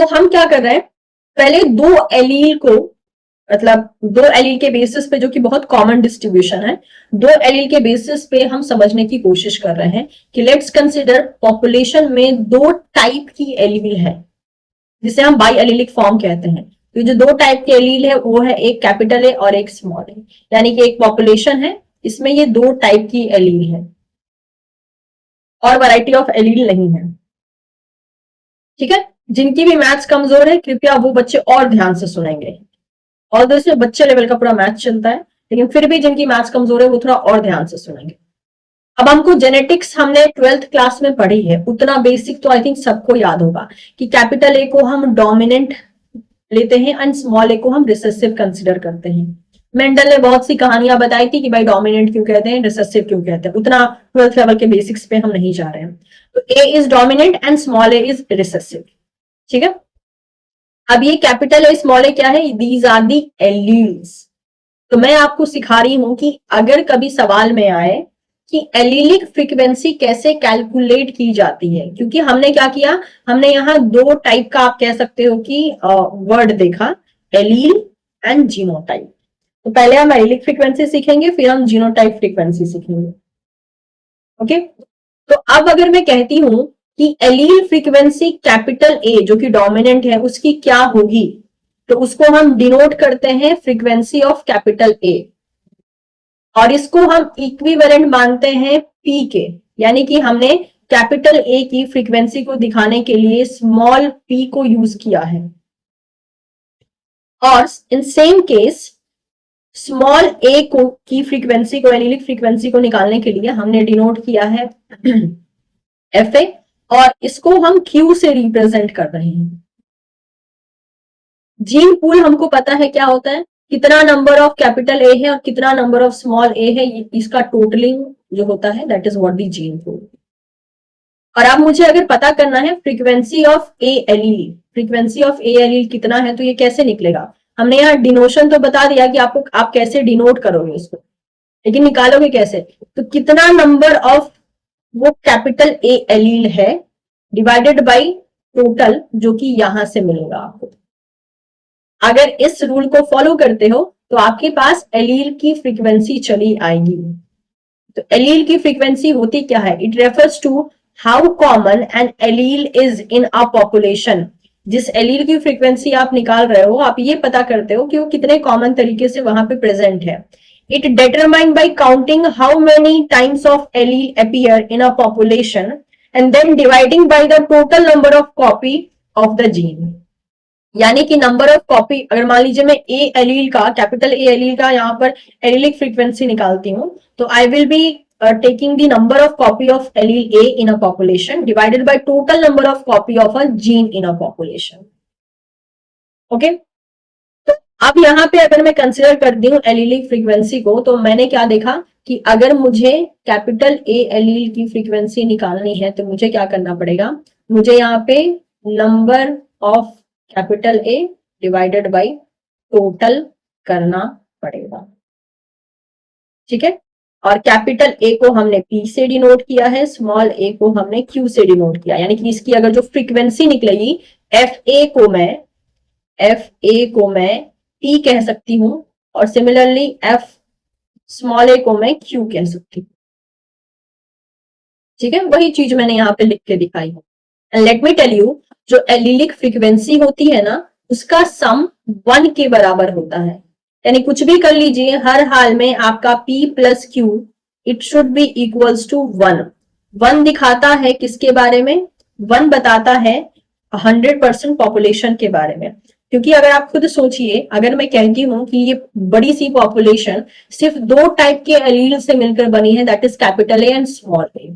तो हम क्या कर रहे हैं, पहले दो एलील को, मतलब दो एलील के बेसिस पे, जो कि बहुत कॉमन डिस्ट्रीब्यूशन है, दो एलील के बेसिस पे हम समझने की कोशिश कर रहे हैं कि लेट्स कंसिडर पॉपुलेशन में दो टाइप की एलील है जिसे हम बाई एलीलिक फॉर्म कहते हैं। तो जो दो टाइप के एलील है वो है एक कैपिटल ए और एक स्मॉल ए, यानी कि एक पॉपुलेशन है, इसमें ये दो टाइप की एलील है और वैरायटी ऑफ एलील नहीं है। ठीक है, जिनकी भी मैथ्स कमजोर है कृपया वो बच्चे और ध्यान से सुनेंगे। और इसमें बच्चे लेवल का पूरा मैथ्स चलता है, लेकिन फिर भी जिनकी मैथ्स कमजोर है वो थोड़ा और ध्यान से सुनेंगे। अब हमको जेनेटिक्स हमने 12th क्लास में पढ़ी है, उतना बेसिक तो आई थिंक सबको याद होगा कि कैपिटल ए को हम डोमिनेंट लेते हैं एंड स्मॉल ए को हम रिसेसिव कंसिडर करते हैं। मेंडल ने बहुत सी कहानियां बताई थी कि भाई डोमिनेंट क्यों कहते हैं, रिसेसिव क्यों कहते हैं, उतना 12th लेवल के बेसिक्स पे हम नहीं जा रहे हैं। तो A is dominant and small A is recessive. ठीक है, अब ये कैपिटल ए स्मॉल ए क्या है, दीज आर दी एलील्स। तो मैं आपको सिखा रही हूं कि अगर कभी सवाल में आए कि एलीलिक फ्रीक्वेंसी कैसे कैलकुलेट की जाती है, क्योंकि हमने क्या किया, हमने यहाँ दो टाइप का आप कह सकते हो कि वर्ड देखा, एलील एंड जीनोटाइप। तो पहले हम एलीलिक फ्रीक्वेंसी सीखेंगे, फिर हम जीनोटाइप फ्रीक्वेंसी सीखेंगे। ओके, तो अब अगर मैं कहती हूं कि एलील फ्रीक्वेंसी कैपिटल ए जो कि डोमिनेंट है उसकी क्या होगी, तो उसको हम डिनोट करते हैं फ्रीक्वेंसी ऑफ कैपिटल ए, और इसको हम इक्विवेलेंट मानते हैं पी के, यानी कि हमने कैपिटल ए की फ्रीक्वेंसी को दिखाने के लिए स्मॉल पी को यूज किया है। और इन सेम केस स्मॉल ए को की फ्रीक्वेंसी को, एलीलिक फ्रीक्वेंसी को निकालने के लिए हमने डिनोट किया है एफ ए, और इसको हम क्यू से रिप्रेजेंट कर रहे हैं। जीन पूल हमको पता है क्या होता है, कितना नंबर ऑफ कैपिटल ए है और कितना नंबर ऑफ स्मॉल ए है, इसका टोटलिंग जो होता है that is what the gene pool. और अब मुझे अगर पता करना है frequency of A allele, frequency of A allele कितना है, तो ये कैसे निकलेगा, हमने यहाँ डिनोशन तो बता दिया कि आपको आप कैसे डिनोट करोगे इसको, लेकिन निकालोगे कैसे, तो कितना नंबर ऑफ वो कैपिटल ए एलील है डिवाइडेड बाई टोटल, जो कि यहां से मिलेगा आपको। अगर इस रूल को फॉलो करते हो तो आपके पास एलील की फ्रीक्वेंसी चली आएगी। तो एलील की फ्रीक्वेंसी होती क्या है, it refers to how common an allele is in a population. जिस एलील की फ्रीक्वेंसी आप निकाल रहे हो, आप ये पता करते हो कि वो कितने कॉमन तरीके से वहां पे प्रेजेंट है। It determined by counting how many times of allele appear in a population and then dividing by the total number of copy of the gene. यानी कि नंबर ऑफ कॉपी, अगर मान लीजिए मैं ए एलील का, capital A allele का यहाँ पर एलीलिक फ्रीक्वेंसी निकालती हूँ, तो I will be taking the number of copy of allele A in a population divided by total number of copy of a gene in a population. Okay? तो अब यहाँ पे अगर मैं कंसिडर करती हूँ एलीलिक फ्रीक्वेंसी को, तो मैंने क्या देखा कि अगर मुझे कैपिटल ए एलील की फ्रीक्वेंसी निकालनी है तो मुझे क्या करना पड़ेगा, मुझे यहाँ पे number of capital A divided by total करना पड़ेगा। ठीक है, और कैपिटल ए को हमने पी से डिनोट किया है, स्मॉल ए को हमने क्यू से डिनोट किया, यानी कि इसकी अगर जो फ्रीक्वेंसी निकलेगी एफ ए को मैं पी कह सकती हूं, और सिमिलरली एफ स्मॉल ए को मैं क्यू कह सकती हूँ। ठीक है, वही चीज मैंने यहाँ पे लिख के दिखाई है। And let me tell you, जो एलीलिक फ्रीक्वेंसी होती है ना, उसका सम 1 के बराबर होता है, यानी कुछ भी कर लीजिए, हर हाल में आपका P plus Q it should be equals to 1। 1 दिखाता है किसके बारे में, 1 बताता है 100% पॉपुलेशन के बारे में। क्योंकि अगर आप खुद सोचिए, अगर मैं कहती हूं कि ये बड़ी सी पॉपुलेशन सिर्फ दो टाइप के एलील से मिलकर बनी है, that is capital A and small A,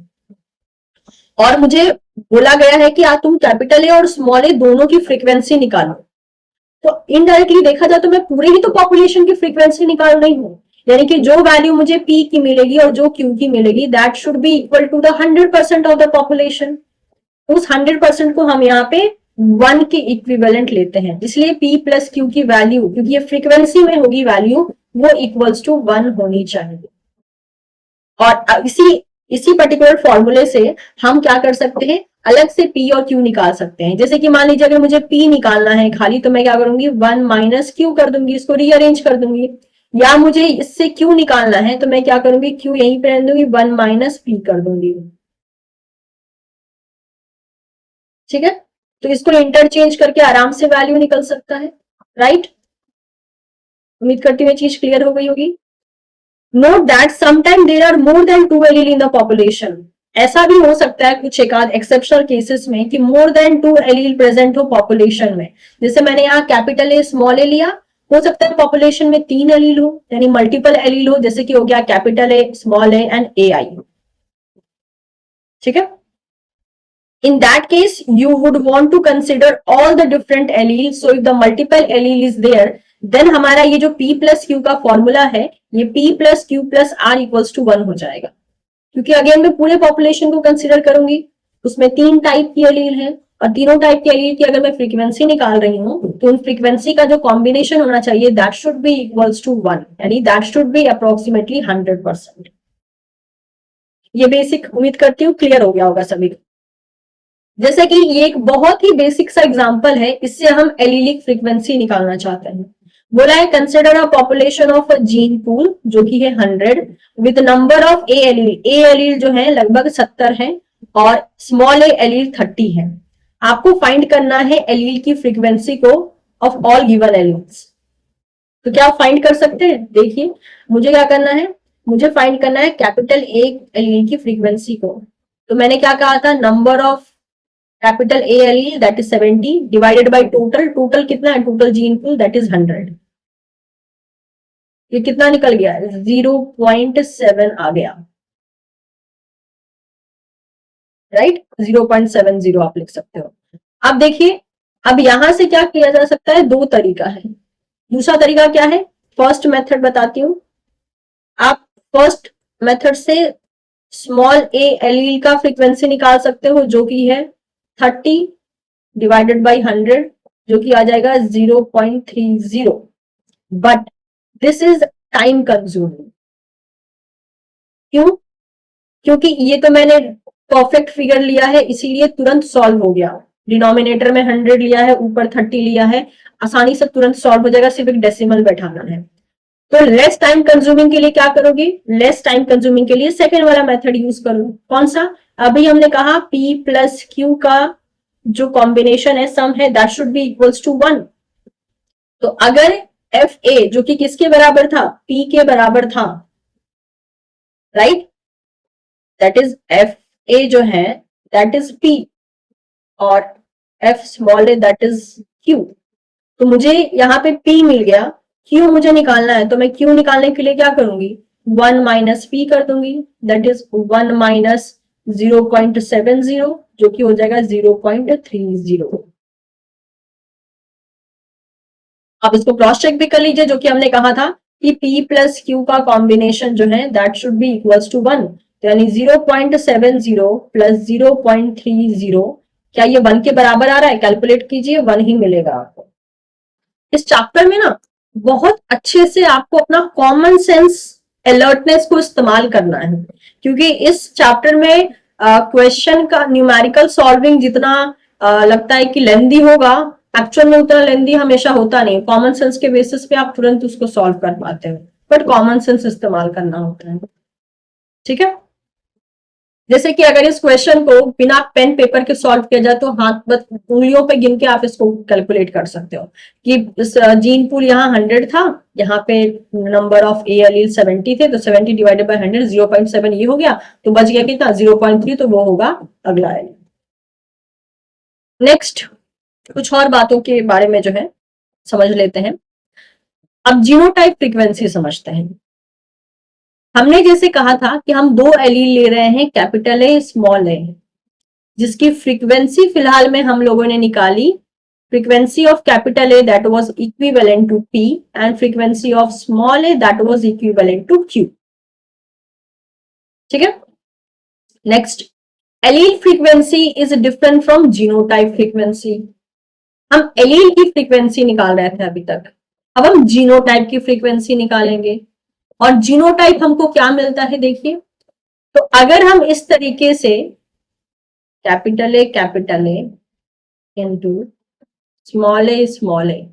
और मुझे बोला गया है कि आज तुम कैपिटल ए और स्मॉल ए दोनों की फ्रीक्वेंसी निकालो, तो इनडायरेक्टली देखा जाए तो मैं पूरे ही तो पॉपुलेशन की फ्रीक्वेंसी निकाल रही हूँ, यानी कि जो वैल्यू मुझे पी की मिलेगी और जो क्यू की मिलेगी that should be equal to the 100% of the population. उस 100% को हम यहाँ पे 1 के इक्विवेलेंट लेते हैं, इसलिए पी प्लस क्यू की वैल्यू, क्योंकि ये फ्रीक्वेंसी में होगी वैल्यू, वो इक्वल्स टू 1 होनी चाहिए। और इसी पर्टिकुलर फॉर्मूले से हम क्या कर सकते हैं, अलग से P और Q निकाल सकते हैं। जैसे कि मान लीजिए अगर मुझे P निकालना है खाली, तो मैं क्या करूंगी, 1 माइनस क्यू कर दूंगी, इसको रीअरेंज कर दूंगी। या मुझे इससे Q निकालना है तो मैं क्या करूंगी, Q यहीं पे रहने दूंगी, 1 माइनस P कर दूंगी। ठीक है, तो इसको इंटरचेंज करके आराम से वैल्यू निकल सकता है, राइट। उम्मीद करती हूँ चीज क्लियर हो गई होगी। Note that sometime there are more than 2 allele in the population. ऐसा भी हो सकता है कुछ एक आध एक्सेप्शनल केसेस में कि मोर देन 2 एलील प्रेजेंट हो पॉपुलेशन में। जैसे मैंने यहाँ कैपिटल ए स्मॉल ए लिया, हो सकता है पॉपुलेशन में 3 एलील हो, यानी मल्टीपल एलील हो, जैसे कि हो गया capital A small A and A I. ठीक है, in that case you would want to consider all the different alleles. So if the multiple allele is there, then हमारा ये जो p plus q का फॉर्मूला है, ये p plus q plus r equals to 1 हो जाएगा। क्योंकि again मैं पूरे पॉपुलेशन को कंसिडर करूंगी, उसमें 3 टाइप की एलील है, और तीनों टाइप की एलील की अगर मैं फ्रीक्वेंसी निकाल रही हूँ तो उन फ्रीक्वेंसी का जो कॉम्बिनेशन होना चाहिए that should be equals to 1, यानी दैट शुड बी अप्रोक्सीमेटली 100%। ये बेसिक उम्मीद करती हूँ क्लियर हो गया होगा सभी को। जैसे कि ये एक बहुत ही बेसिक सा एग्जांपल है, इससे हम एलीलिक फ्रीक्वेंसी निकालना चाहते हैं। बोला है consider a population of a gene pool जो कि है 100 with number of A allele. A allele जो है लगभग 70 है और स्मॉल ए एलील 30 है। आपको फाइंड करना है एलील की फ्रीक्वेंसी को ऑफ ऑल गिवन एलील्स। तो क्या आप फाइंड कर सकते हैं? देखिए मुझे क्या करना है, मुझे फाइंड करना है कैपिटल ए एलील की फ्रीक्वेंसी को। तो मैंने क्या कहा था, number of capital A allele that is 70 divided by total, total कितना है, total gene pool that is 100। ये कितना निकल गया, 0.7 आ गया, राइट। 0.70 आप लिख सकते हो। अब देखिए, अब यहां से क्या किया जा सकता है, दो तरीका है। दूसरा तरीका क्या है, फर्स्ट मेथड बताती हूँ। आप फर्स्ट मेथड से स्मॉल ए एलील का फ्रीक्वेंसी निकाल सकते हो जो कि है 30 डिवाइडेड बाई 100 जो कि आ जाएगा 0.30। But this is time consuming. क्यों? क्योंकि ये तो मैंने परफेक्ट फिगर लिया है इसीलिए तुरंत सॉल्व हो गया। डिनोमिनेटर में 100 लिया है, ऊपर 30 लिया है, आसानी से तुरंत सॉल्व हो जाएगा, सिर्फ एक डेसिमल बैठाना है। तो लेस टाइम कंज्यूमिंग के लिए क्या करोगे, लेस टाइम कंज्यूमिंग के लिए सेकेंड वाला मेथड यूज करो। कौन सा? अभी हमने कहा P प्लस Q का जो कॉम्बिनेशन है, सम है, that should be equals to 1। तो अगर एफ ए जो कि किसके बराबर था, P के बराबर था, right, that is F A जो है दैट इज P और F small A that is Q। तो मुझे यहाँ पे P मिल गया, Q मुझे निकालना है, तो मैं Q निकालने के लिए क्या करूंगी, 1 माइनस P कर दूंगी, दैट इज 1 माइनस 0.70 जो कि हो जाएगा 0.30। आप इसको क्रॉस चेक भी कर लीजिए, जो कि हमने कहा था कि P प्लस Q का कॉम्बिनेशन जो है that should be equals to 1, यानी 0.70 प्लस 0.30, क्या ये 1 के बराबर आ रहा है? कैलकुलेट कीजिए, 1 ही मिलेगा आपको। इस चैप्टर में ना बहुत अच्छे से आपको अपना कॉमन सेंस अलर्टनेस को इस्तेमाल करना है, क्योंकि इस चैप्टर में क्वेश्चन का न्यूमेरिकल सॉल्विंग जितना लगता है कि लेंदी होगा, एक्चुअल में उतना लेंदी हमेशा होता नहीं। कॉमन सेंस के बेसिस पे आप तुरंत उसको सॉल्व कर पाते हो, बट कॉमन सेंस इस्तेमाल करना होता है। ठीक है, जैसे कि अगर इस क्वेश्चन को बिना पेन पेपर के सॉल्व किया जाए तो हाथ बस उंगलियों पे गिन के आप इसको कैलकुलेट कर सकते हो कि जीन पूल यहाँ 100 था, यहाँ पे नंबर ऑफ ए एलील 70 थे, तो 70 डिवाइडेड बाय 100 0.7 ये हो गया, तो बच गया कितना, 0.3, तो वो होगा अगला एलील। नेक्स्ट कुछ और बातों के बारे में जो है समझ लेते हैं। अब जीनोटाइप फ्रीक्वेंसी समझते हैं। हमने जैसे कहा था कि हम दो एलील ले रहे हैं, कैपिटल ए स्मॉल ए, जिसकी फ्रीक्वेंसी फिलहाल में हम लोगों ने निकाली, frequency of capital A that was equivalent to P and frequency of small A that was equivalent to Q। ठीक है, next, allele frequency is different from genotype frequency. हम एलील की फ्रीक्वेंसी निकाल रहे थे अभी तक, अब हम जीनोटाइप की फ्रीक्वेंसी निकालेंगे। और जीनोटाइप हमको क्या मिलता है देखिए, तो अगर हम इस तरीके से capital A into small A,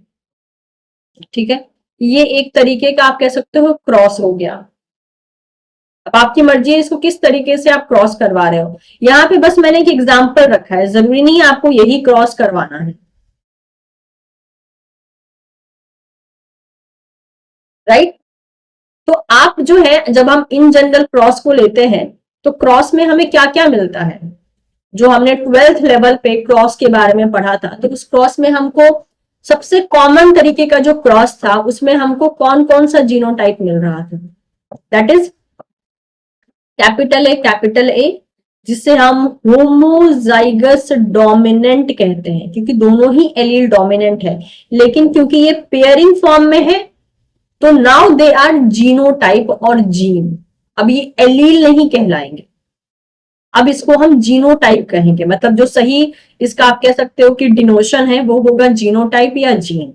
ठीक है। ये एक तरीके का आप कह सकते हो क्रॉस हो गया। अब आपकी मर्जी है इसको किस तरीके से आप क्रॉस करवा रहे हो। यहाँ पे बस मैंने एक एग्जांपल रखा है, जरूरी नहीं आपको यही क्रॉस करवाना है, राइट। तो आप जो है जब हम इन जनरल क्रॉस को लेते हैं तो क्रॉस में हमें क्या क्या मिलता है, जो हमने 12th लेवल पे क्रॉस के बारे में पढ़ा था, तो उस क्रॉस में हमको सबसे कॉमन तरीके का जो क्रॉस था उसमें हमको कौन कौन सा जीनोटाइप मिल रहा था, दैट इज कैपिटल ए, जिसे हम होमोजाइगस डोमिनेंट कहते हैं, क्योंकि दोनों ही एलील डोमिनेंट है, लेकिन क्योंकि ये पेयरिंग फॉर्म में है तो नाउ दे आर जीनोटाइप और जीन। अब ये एलील नहीं कहलाएंगे, अब इसको हम जीनोटाइप कहेंगे, मतलब जो सही इसका आप कह सकते हो कि डिनोशन है वो होगा जीनोटाइप या जीन।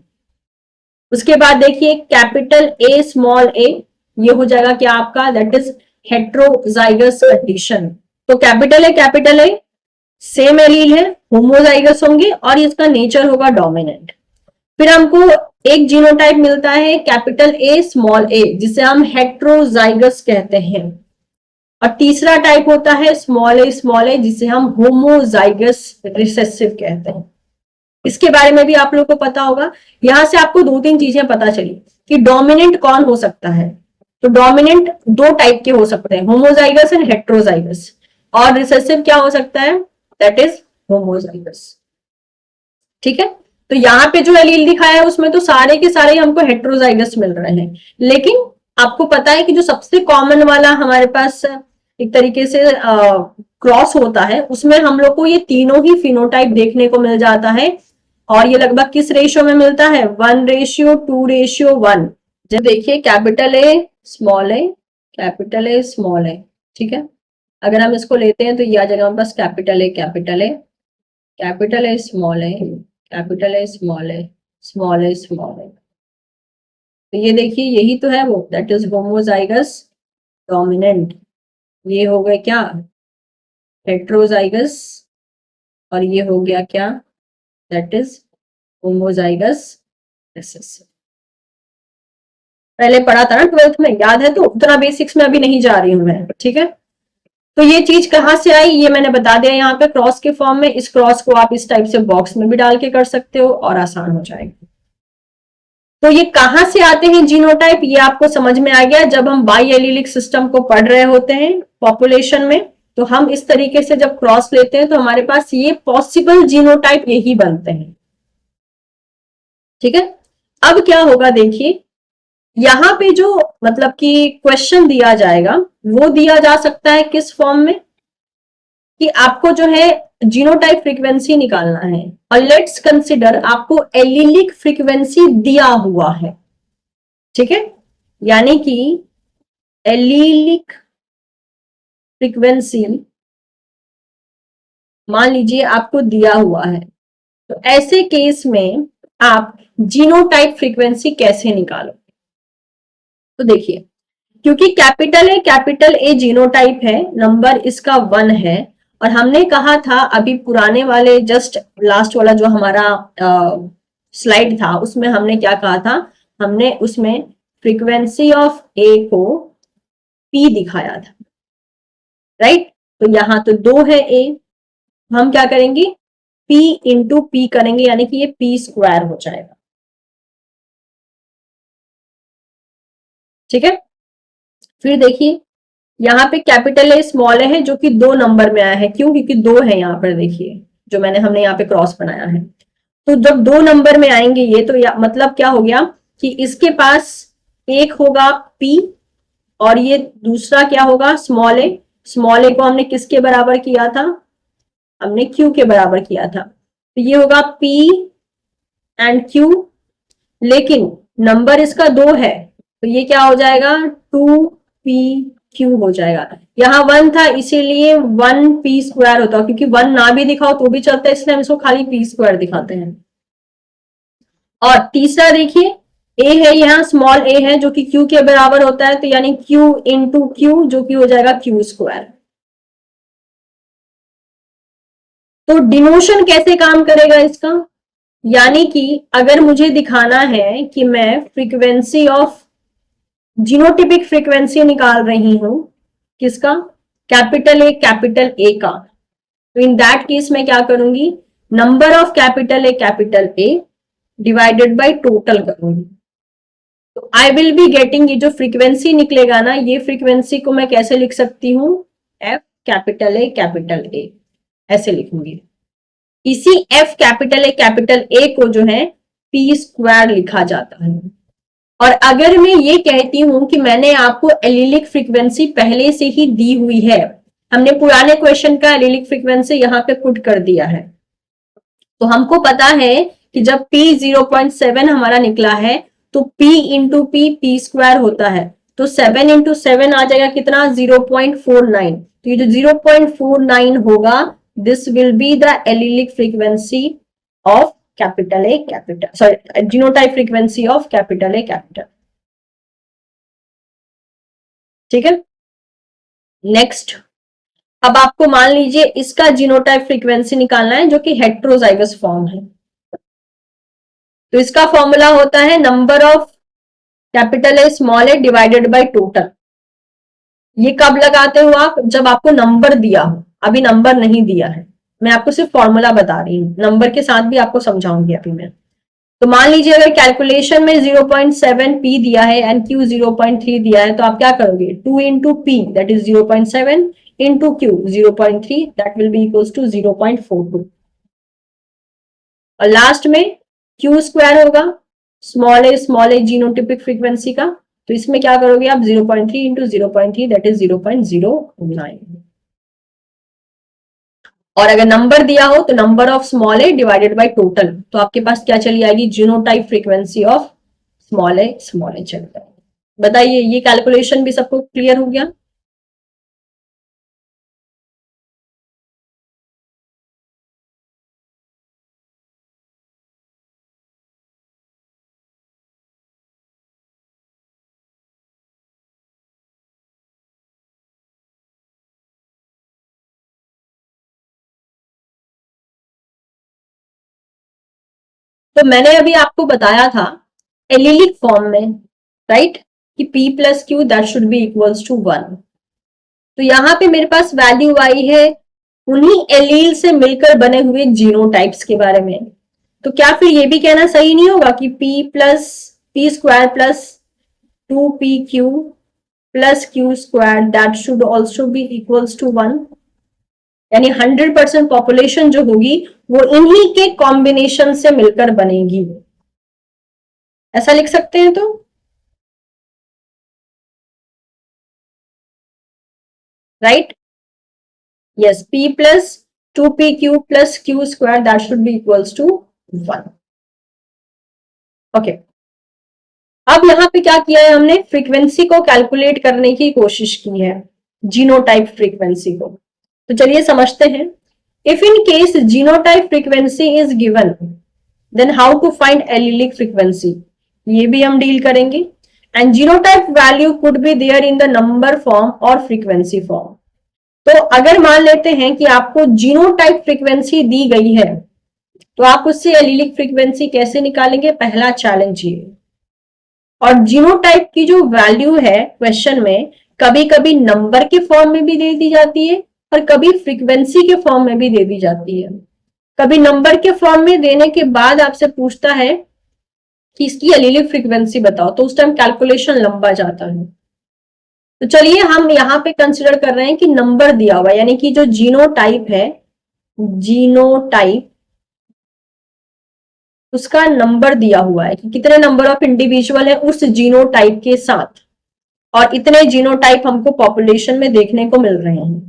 उसके बाद देखिए कैपिटल ए स्मॉल ए, ये हो जाएगा क्या आपका, दैट इज हेट्रोजाइगस कंडीशन। तो कैपिटल ए सेम एलील है, होमोजाइगस होंगे और इसका नेचर होगा डोमिनेंट। फिर हमको एक जीनोटाइप मिलता है कैपिटल ए स्मॉल ए, जिसे हम हेट्रोजाइगस कहते हैं, और तीसरा टाइप होता है स्मॉल ए जिसे हम होमोजाइगस रिसेसिव कहते हैं। इसके बारे में भी आप लोगों को पता होगा। यहां से आपको दो तीन चीजें पता चली कि डोमिनेंट कौन हो सकता है। तो डोमिनेंट दो टाइप के हो सकते हैं, होमोजाइगस एंड हेट्रोजाइगस, और रिसेसिव क्या हो सकता है, दैट इज होमोजाइगस, ठीक है। तो यहाँ पे जो एलील दिखाया है उसमें तो सारे के सारे हमको हेट्रोजाइगस मिल रहे हैं, लेकिन आपको पता है कि जो सबसे कॉमन वाला हमारे पास एक तरीके से क्रॉस होता है उसमें हम लोग को ये तीनों ही फिनोटाइप देखने को मिल जाता है, और ये लगभग किस रेशियो में मिलता है, 1:2:1। जब देखिए कैपिटल ए स्मॉल ए, ठीक है। अगर हम इसको लेते हैं तो ये आ जाएगा हमारे पास capital A small A, capital A small A, small A small A. तो ये देखिए यही तो है वो, दैट इज होमोजाइगस डोमिनेंट। ये हो गए क्या, हेट्रोजाइगस, और ये हो गया क्या, दैट इज होमोजाइगस रिसेसिव। पहले पढ़ा था ना 12th में, याद है, तो उतना बेसिक्स में अभी नहीं जा रही हूं मैं, ठीक है। तो ये चीज कहां से आई ये मैंने बता दिया यहाँ पे क्रॉस के फॉर्म में। इस क्रॉस को आप इस टाइप से बॉक्स में भी डाल के कर सकते हो और आसान हो जाएगा। तो ये कहां से आते हैं जीनोटाइप, ये आपको समझ में आ गया जब हम बाई एलिलिक सिस्टम को पढ़ रहे होते हैं पॉपुलेशन में। तो हम इस तरीके से जब क्रॉस लेते हैं तो हमारे पास ये पॉसिबल जीनोटाइप यही बनते हैं, ठीक है। अब क्या होगा देखिए, यहां पे जो मतलब कि क्वेश्चन दिया जाएगा वो दिया जा सकता है किस फॉर्म में, कि आपको जो है जीनोटाइप फ्रीक्वेंसी निकालना है, और लेट्स कंसिडर आपको एलिलिक फ्रीक्वेंसी दिया हुआ है, ठीक है। यानी कि एलिलिक फ्रीक्वेंसी मान लीजिए आपको दिया हुआ है, तो ऐसे केस में आप जीनोटाइप फ्रीक्वेंसी कैसे निकालो। तो देखिए, क्योंकि कैपिटल ए जीनोटाइप है, नंबर इसका 1 है, और हमने कहा था अभी पुराने वाले जस्ट लास्ट वाला जो हमारा स्लाइड था उसमें हमने क्या कहा था, हमने उसमें फ्रीक्वेंसी ऑफ ए को पी दिखाया था, राइट। तो यहां तो 2 है ए, हम क्या करेंगे, पी इंटू पी करेंगे, यानी कि ये पी स्क्वायर हो जाएगा, ठीक है। फिर देखिए यहाँ पे कैपिटल ए स्मॉल ए है जो कि 2 नंबर में आया है, क्यों, क्योंकि 2 है यहाँ पर, देखिए जो हमने यहाँ पे क्रॉस बनाया है। तो जब 2 नंबर में आएंगे ये, तो मतलब क्या हो गया कि इसके पास एक होगा पी और ये दूसरा क्या होगा स्मॉल ए। स्मॉल ए को हमने किसके बराबर किया था, हमने क्यू के बराबर किया था, तो ये होगा पी एंड क्यू, लेकिन नंबर इसका 2 है तो ये क्या हो जाएगा 2p क्यू हो जाएगा। यहाँ 1 था इसीलिए 1p स्क्वायर होता, क्योंकि 1 ना भी दिखाओ तो भी चलता है, इसलिए हम इसको खाली p स्क्वायर दिखाते हैं। और तीसरा देखिए a है, यहाँ स्मॉल a है जो कि q के बराबर होता है, तो यानी q इंटू क्यू जो कि हो जाएगा q स्क्वायर। तो डिनोशन कैसे काम करेगा इसका, यानी कि अगर मुझे दिखाना है कि मैं फ्रीक्वेंसी ऑफ जीनोटिपिक फ्रीक्वेंसी निकाल रही हूं, किसका, कैपिटल ए का, तो इन दैट केस मैं क्या करूंगी, number of capital A divided by total करूंगी। तो आई विल बी गेटिंग, ये जो फ्रीक्वेंसी निकलेगा ना, ये फ्रीक्वेंसी को मैं कैसे लिख सकती हूं, एफ कैपिटल ए ऐसे लिखूंगी। इसी एफ कैपिटल ए को जो है पी स्क्वायर लिखा जाता है। और अगर मैं ये कहती हूं कि मैंने आपको एलिलिक फ्रीक्वेंसी पहले से ही दी हुई है, हमने पुराने क्वेश्चन का एलिलिक फ्रीक्वेंसी यहाँ पे पुट कर दिया है, तो हमको पता है कि जब P 0.7 हमारा निकला है तो P इंटू पी स्क्वायर होता है, तो 7 इंटू 7 आ जाएगा कितना, 0.49। तो ये जो 0.49 होगा, this will be the allylic frequency of capital A capital, sorry genotype frequency of capital A capital. ठीक है, नेक्स्ट, अब आपको मान लीजिए इसका जीनोटाइप फ्रीक्वेंसी निकालना है जो कि हेट्रोजाइगस फॉर्म है। तो इसका फॉर्मूला होता है number of capital A small A divided by total. ये कब लगाते हो आप, जब आपको नंबर दिया हो, अभी नंबर नहीं दिया है, मैं आपको सिर्फ फॉर्मूला बता रही हूँ, नंबर के साथ भी आपको समझाऊंगी अभी मैं। तो मान लीजिए अगर कैलकुलेशन में 0.7 पी दिया है एंड क्यू 0.3 दिया है, तो आप क्या करोगे, 2 into P that is 0.7 into Q 0.3 that will be equals to 0.42। और लास्ट में क्यू स्क्वायर होगा स्मॉल ए जीनोटिपिक फ्रीक्वेंसी का, तो इसमें क्या करोगे आप, 0.3 इंटू 0.3 दैट इज 0.09। और अगर नंबर दिया हो तो number of small A divided by total, तो आपके पास क्या चली आएगी, जीनोटाइप फ्रीक्वेंसी ऑफ स्मॉल ए चल जाएगी। बताइए ये कैलकुलेशन भी सबको क्लियर हो गया। तो मैंने अभी आपको बताया था एलिलिक फॉर्म में, राइट, कि P plus Q that should be equals to 1। तो यहाँ पे मेरे पास वैल्यू आई है उन्हीं एलील से मिलकर बने हुए जीनोटाइप्स के बारे में। तो क्या फिर ये भी कहना सही नहीं होगा कि P square plus 2pq plus Q square that should also be equals to 1, यानी 100% पॉपुलेशन जो होगी वो इन्हीं के कॉम्बिनेशन से मिलकर बनेगी, ऐसा लिख सकते हैं। तो right, yes, p plus 2pq plus Q square that should be equals to 1। Okay, अब यहाँ पे क्या किया है हमने, फ्रीक्वेंसी को कैलकुलेट करने की कोशिश की है, जीनोटाइप फ्रीक्वेंसी को। तो चलिए समझते हैं। If in case genotype frequency is given, then how to find allelic frequency, ये भी हम डील करेंगे। And genotype value could be there in the number form और फ्रीक्वेंसी फॉर्म। तो अगर मान लेते हैं कि आपको जीनोटाइप फ्रीक्वेंसी दी गई है, तो आप उससे एलिलिक फ्रीक्वेंसी कैसे निकालेंगे, पहला चैलेंज ये। और जीनोटाइप की जो वैल्यू है क्वेश्चन में, कभी कभी नंबर के फॉर्म में भी दे दी जाती है और कभी फ्रीक्वेंसी के फॉर्म में भी दे दी जाती है। कभी नंबर के फॉर्म में देने के बाद आपसे पूछता है कि इसकी एलिलिक फ्रीक्वेंसी बताओ, तो उस टाइम कैलकुलेशन लंबा जाता है। तो चलिए हम यहाँ पे कंसिडर कर रहे हैं कि नंबर दिया हुआ है, यानी कि जो जीनोटाइप है, जीनोटाइप उसका नंबर दिया हुआ है कि कितने नंबर ऑफ इंडिविजुअल है उस जीनोटाइप के साथ, और इतने जीनोटाइप हमको पॉपुलेशन में देखने को मिल रहे हैं।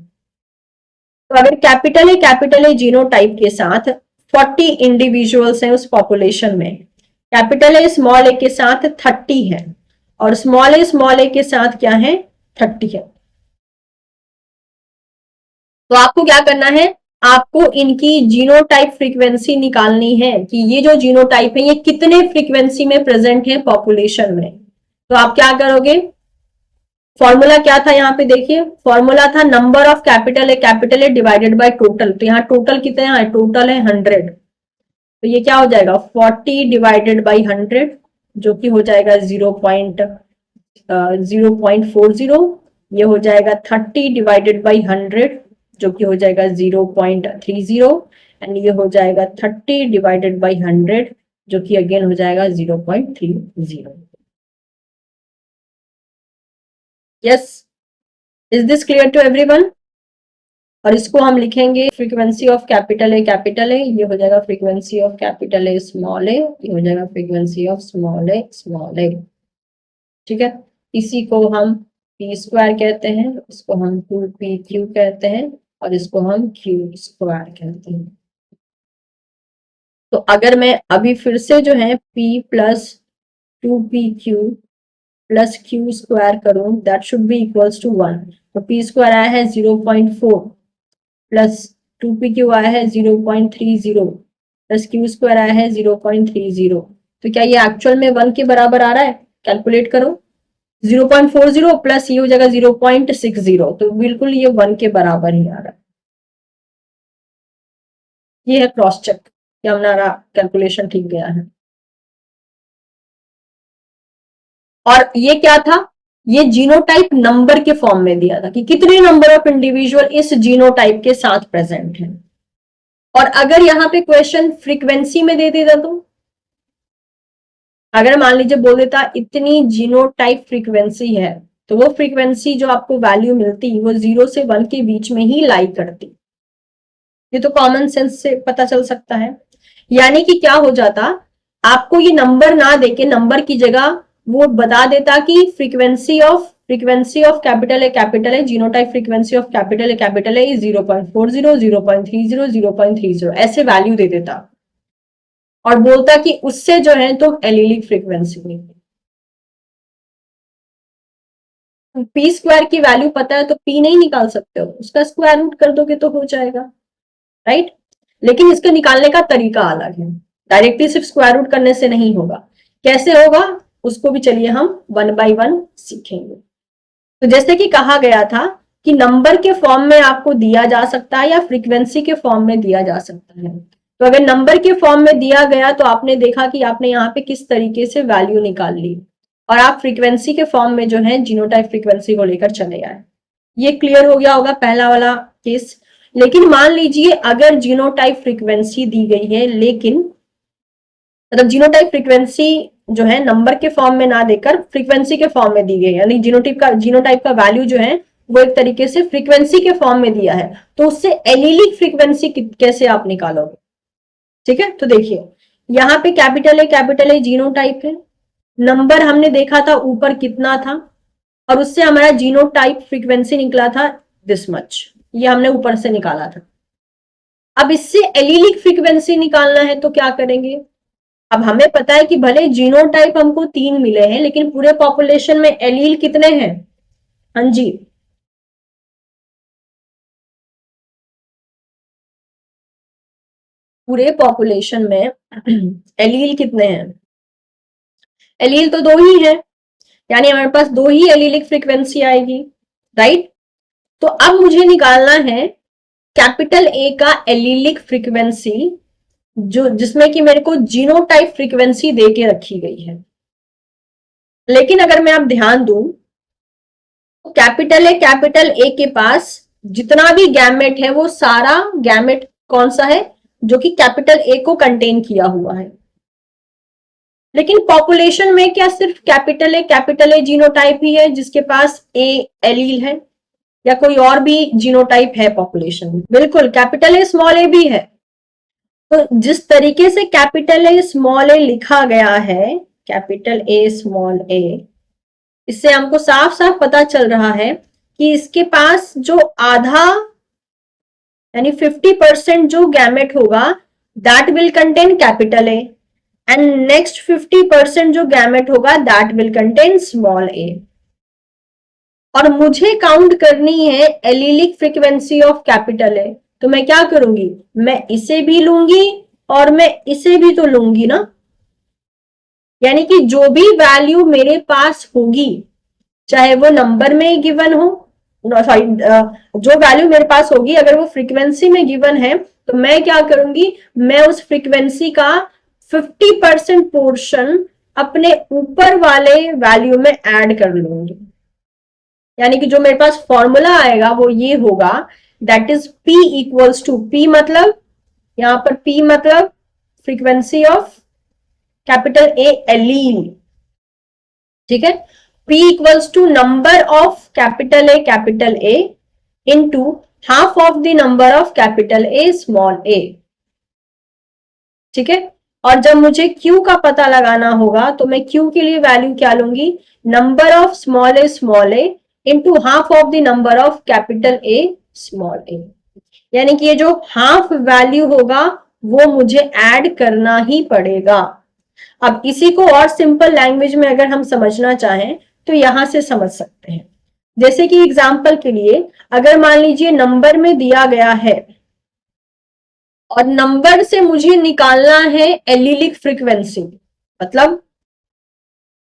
तो अगर कैपिटल ए जीनोटाइप के साथ 40 इंडिविजुअल्स हैं उस पॉपुलेशन में, कैपिटल ए स्मॉल ए के साथ 30 है, और स्मॉल ए के साथ क्या है, 30 है। तो आपको क्या करना है, आपको इनकी जीनोटाइप फ्रीक्वेंसी निकालनी है कि ये जो जीनोटाइप है ये कितने फ्रीक्वेंसी में प्रेजेंट है पॉपुलेशन में। तो आप क्या करोगे, फॉर्मूला क्या था यहाँ पे देखिए, फॉर्मूला था number of capital A divided by total. तो यहाँ टोटल कितने हैं, टोटल है 100। तो ये क्या हो जाएगा 40 डिवाइडेड बाई 100, जो कि हो जाएगा 0.40। ये हो जाएगा 30 डिवाइडेड बाई 100, जो कि हो जाएगा 0.30। एंड ये हो जाएगा 30 डिवाइडेड बाई 100, जो कि अगेन हो जाएगा 0.30। Yes, is this clear to everyone? और इसको हम लिखेंगे फ्रीक्वेंसी ऑफ कैपिटल ए, ये हो जाएगा frequency of capital A small A, ये हो जाएगा फ्रीक्वेंसी ऑफ स्मॉल ए। ठीक है, इसी को हम पी स्क्वायर कहते हैं, इसको हम 2pq कहते हैं, और इसको हम क्यू स्क्वायर कहते हैं। तो अगर मैं अभी फिर से जो है p plus 2pq plus Q square करूं, that should be equals to 1। तो p स्क्वायर आया है 0.4 प्लस 2pq आया है 0.30 प्लस क्यू स्क्वायर आया है 0.30। तो क्या ये एक्चुअल में 1 के बराबर आ रहा है? कैलकुलेट करो। 0.40 प्लस ये हो जाएगा 0.60, तो बिल्कुल ये 1 के बराबर ही आ रहा है। ये है क्रॉस चेक कि हमारा कैलकुलेशन ठीक गया है। और ये क्या था, ये जीनोटाइप नंबर के फॉर्म में दिया था कि कितने नंबर ऑफ इंडिविजुअल इस जीनोटाइप के साथ प्रेजेंट हैं। और अगर यहाँ पे क्वेश्चन फ्रीक्वेंसी में दे देता, तो अगर मान लीजिए बोल देता इतनी जीनोटाइप फ्रीक्वेंसी है, तो वो फ्रीक्वेंसी जो आपको वैल्यू मिलती वो 0 से 1 के बीच में ही लाई करती। ये तो कॉमन सेंस से पता चल सकता है। यानी कि क्या हो जाता, आपको ये नंबर ना देके नंबर की जगह वो बता देता कि फ्रीक्वेंसी ऑफ कैपिटल है जीनोटाइप फ्रीक्वेंसी ऑफ कैपिटल है 0.40 0.30 0.30 ऐसे वैल्यू दे देता, और बोलता कि उससे जो है तुम एलिलिक फ्रीक्वेंसी निकालो। पी स्क्वायर की वैल्यू पता है तो पी नहीं निकाल सकते हो, उसका स्क्वायर रूट कर दोगे तो हो जाएगा, राइट। लेकिन इसके निकालने का तरीका अलग है, डायरेक्टली सिर्फ स्क्वायर रूट करने से नहीं होगा। कैसे होगा उसको भी चलिए हम 1 बाय 1 सीखेंगे। तो जैसे कि कहा गया था कि नंबर के फॉर्म में आपको दिया जा सकता है या फ्रीक्वेंसी के फॉर्म में दिया जा सकता है। तो अगर नंबर के फॉर्म में दिया गया तो आपने देखा कि आपने यहाँ पे किस तरीके से वैल्यू निकाल ली, और आप फ्रीक्वेंसी के फॉर्म में जो है जीनोटाइप फ्रीक्वेंसी को लेकर चले आए। ये क्लियर हो गया होगा पहला वाला केस। लेकिन मान लीजिए अगर जीनोटाइप फ्रीक्वेंसी दी गई है, लेकिन मतलब जीनोटाइप फ्रीक्वेंसी जो है नंबर के फॉर्म में ना देकर फ्रीक्वेंसी के फॉर्म में दी गई है, यानी जीनोटाइप का वैल्यू जो है वो एक तरीके से फ्रीक्वेंसी के फॉर्म में दिया है, तो उससे एलिलिक फ्रीक्वेंसी कैसे आप निकालोगे? ठीक है, तो देखिए यहाँ पे कैपिटल ए जीनोटाइप है, नंबर हमने देखा था ऊपर कितना था, और उससे हमारा जीनोटाइप फ्रीक्वेंसी निकला था दिस मच, ये हमने ऊपर से निकाला था। अब इससे एलिलिक फ्रीक्वेंसी निकालना है तो क्या करेंगे? अब हमें पता है कि भले जीनोटाइप हमको 3 मिले हैं, लेकिन पूरे पॉपुलेशन में एलील कितने हैं? हाँ जी, पूरे पॉपुलेशन में एलील कितने हैं? एलील तो 2 ही है, यानी हमारे पास 2 ही एलीलिक फ्रीक्वेंसी आएगी, राइट। तो अब मुझे निकालना है कैपिटल ए का एलीलिक फ्रीक्वेंसी, जो जिसमें कि मेरे को जीनोटाइप फ्रीक्वेंसी दे के रखी गई है। लेकिन अगर मैं अब ध्यान दूं, कैपिटल ए के पास जितना भी गैमेट है वो सारा गैमेट कौन सा है? जो कि कैपिटल ए को कंटेन किया हुआ है। लेकिन पॉपुलेशन में क्या सिर्फ कैपिटल ए जीनोटाइप ही है जिसके पास ए एलील है, या कोई और भी जीनोटाइप है पॉपुलेशन में? बिल्कुल, कैपिटल ए स्मॉल ए भी है। तो जिस तरीके से कैपिटल ए स्मॉल ए लिखा गया है, कैपिटल ए स्मॉल ए, इससे हमको साफ साफ पता चल रहा है कि इसके पास जो आधा यानी 50% जो गैमेट होगा that will contain capital A, and next 50% जो गैमेट होगा that will contain small A. और मुझे काउंट करनी है एलिलिक फ्रीक्वेंसी ऑफ कैपिटल ए, तो मैं क्या करूंगी? मैं इसे भी लूंगी और मैं इसे भी तो लूंगी ना। यानी कि जो भी वैल्यू मेरे पास होगी चाहे वो नंबर में गिवन हो, सॉरी, जो वैल्यू मेरे पास होगी अगर वो फ्रीक्वेंसी में गिवन है तो मैं क्या करूंगी, मैं उस फ्रीक्वेंसी का 50% पोर्शन अपने ऊपर वाले वैल्यू में ऐड कर लूंगी। यानी कि जो मेरे पास फॉर्मूला आएगा वो ये होगा, that is P equals to, P मतलब यहां पर P मतलब frequency of capital A allele, ठीक है। P equals to number of capital A into half of the number of capital A small A, ठीक है। और जब मुझे Q का पता लगाना होगा तो मैं Q के लिए वैल्यू क्या लूंगी, number of small A into half of the number of capital A small A. यानी कि ये जो हाफ वैल्यू होगा वो मुझे ऐड करना ही पड़ेगा। अब इसी को और सिंपल लैंग्वेज में अगर हम समझना चाहें तो यहां से समझ सकते हैं। जैसे कि एग्जाम्पल के लिए अगर मान लीजिए नंबर में दिया गया है और नंबर से मुझे निकालना है एलिलिक फ्रीक्वेंसी, मतलब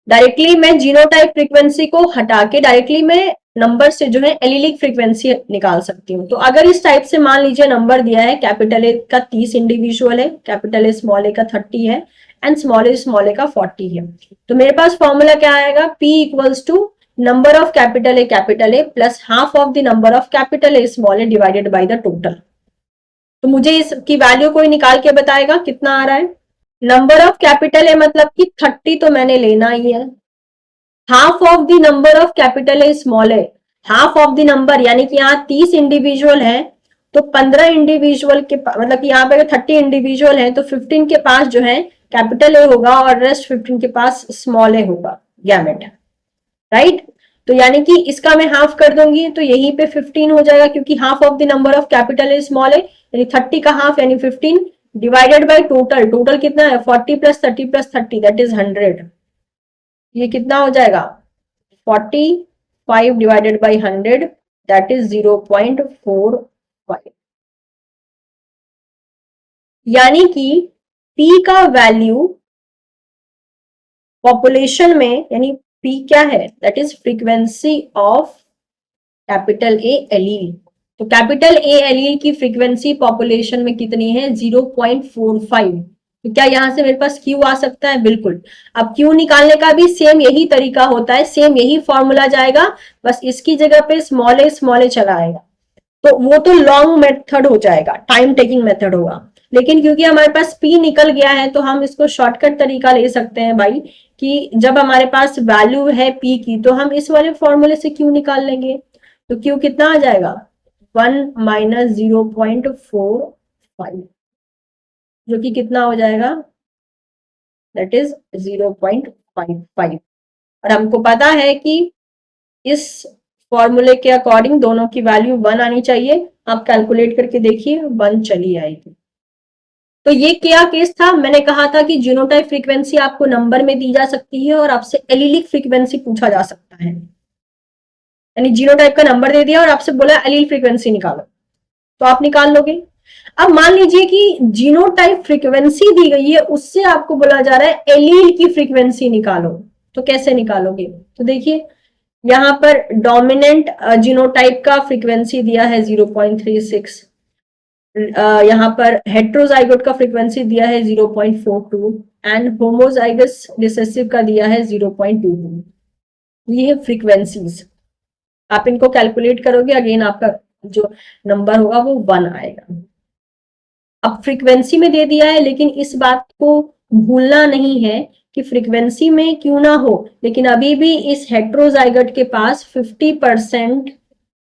डायरेक्टली मैं जीनोटाइप फ्रीक्वेंसी को हटा के डायरेक्टली मैं नंबर से जो है एलिलिक फ्रीक्वेंसी निकाल सकती हूँ। तो अगर इस टाइप से मान लीजिए नंबर दिया है, कैपिटल ए का 30 इंडिविजुअल है, कैपिटल ए स्मॉल ए का 30 है एंड स्मॉल ए का 40 है, तो मेरे पास फॉर्मूला क्या आएगा, P equals to number of capital A plus half of the number of capital A small A divided by the total. तो मुझे इसकी वैल्यू कोई निकाल के बताएगा कितना आ रहा है। नंबर ऑफ कैपिटल ए मतलब कि 30 तो मैंने लेना ही है, half of the number of capital A small A, half of the number यानी कि यहाँ 30 इंडिविजुअल है तो 15 इंडिविजुअल के मतलब कि यहाँ पे 30 इंडिविजुअल है तो 15 के पास जो है कैपिटल ए होगा और रेस्ट 15 के पास स्मॉल ए होगा, गैमेट, राइट। तो यानी कि इसका मैं हाफ कर दूंगी तो यहीं पे 15 हो जाएगा क्योंकि half of the number of capital A small A यानी 30 का हाफ यानी 15 डिवाइडेड बाय टोटल, टोटल कितना है 40 प्लस 30 प्लस 30 दैट इज 100। ये कितना हो जाएगा 45 डिवाइडेड बाई 100 दैट इज 0.45। यानी कि P का वैल्यू पॉपुलेशन में, यानी P क्या है, that is frequency of capital A allele. तो कैपिटल ए एलील की फ्रीक्वेंसी पॉपुलेशन में कितनी है 0.45। तो क्या यहां से मेरे पास Q आ सकता है, बिल्कुल। अब Q निकालने का भी सेम यही तरीका होता है, सेम यही फॉर्मूला जाएगा, बस इसकी जगह पे स्मॉल ए चला आएगा। तो वो तो लॉन्ग मेथड हो जाएगा, टाइम टेकिंग मेथड होगा, लेकिन क्योंकि हमारे पास P निकल गया है तो हम इसको शॉर्टकट तरीका ले सकते हैं भाई, कि जब हमारे पास वैल्यू है P की तो हम इस वाले फॉर्मूले से Q निकाल लेंगे। तो Q कितना आ जाएगा 1 माइनस 0.45, जो कि कितना हो जाएगा दैट इज 0.55। और हमको पता है कि इस फॉर्मूले के अकॉर्डिंग दोनों की वैल्यू 1 आनी चाहिए। आप कैलकुलेट करके देखिए 1 चली आएगी। तो ये क्या केस था, मैंने कहा था कि जीनोटाइप फ्रीक्वेंसी आपको नंबर में दी जा सकती है और आपसे एलिलिक फ्रीक्वेंसी पूछा जा सकता है। यानी जीनोटाइप का नंबर दे दिया और आपसे बोला एलील फ्रीक्वेंसी निकालो, तो आप निकाल लोगे। अब मान लीजिए कि जीनोटाइप फ्रीक्वेंसी दी गई है, उससे आपको बोला जा रहा है एलील की फ्रीक्वेंसी निकालो, तो कैसे निकालोगे। तो देखिए यहाँ पर डोमिनेंट जीनोटाइप का फ्रीक्वेंसी दिया है 0.36, यहाँ पर हेट्रोजाइगोट का फ्रीक्वेंसी दिया है 0.42 एंड होमोजाइगस रिसेसिव का दिया है 0.22। ये है फ्रीक्वेंसीज, आप इनको कैलकुलेट करोगे अगेन आपका जो नंबर होगा वो 1 आएगा। अब फ्रीक्वेंसी में दे दिया है, लेकिन इस बात को भूलना नहीं है कि फ्रीक्वेंसी में क्यों ना हो लेकिन अभी भी इस हेट्रोजाइगोट के पास 50%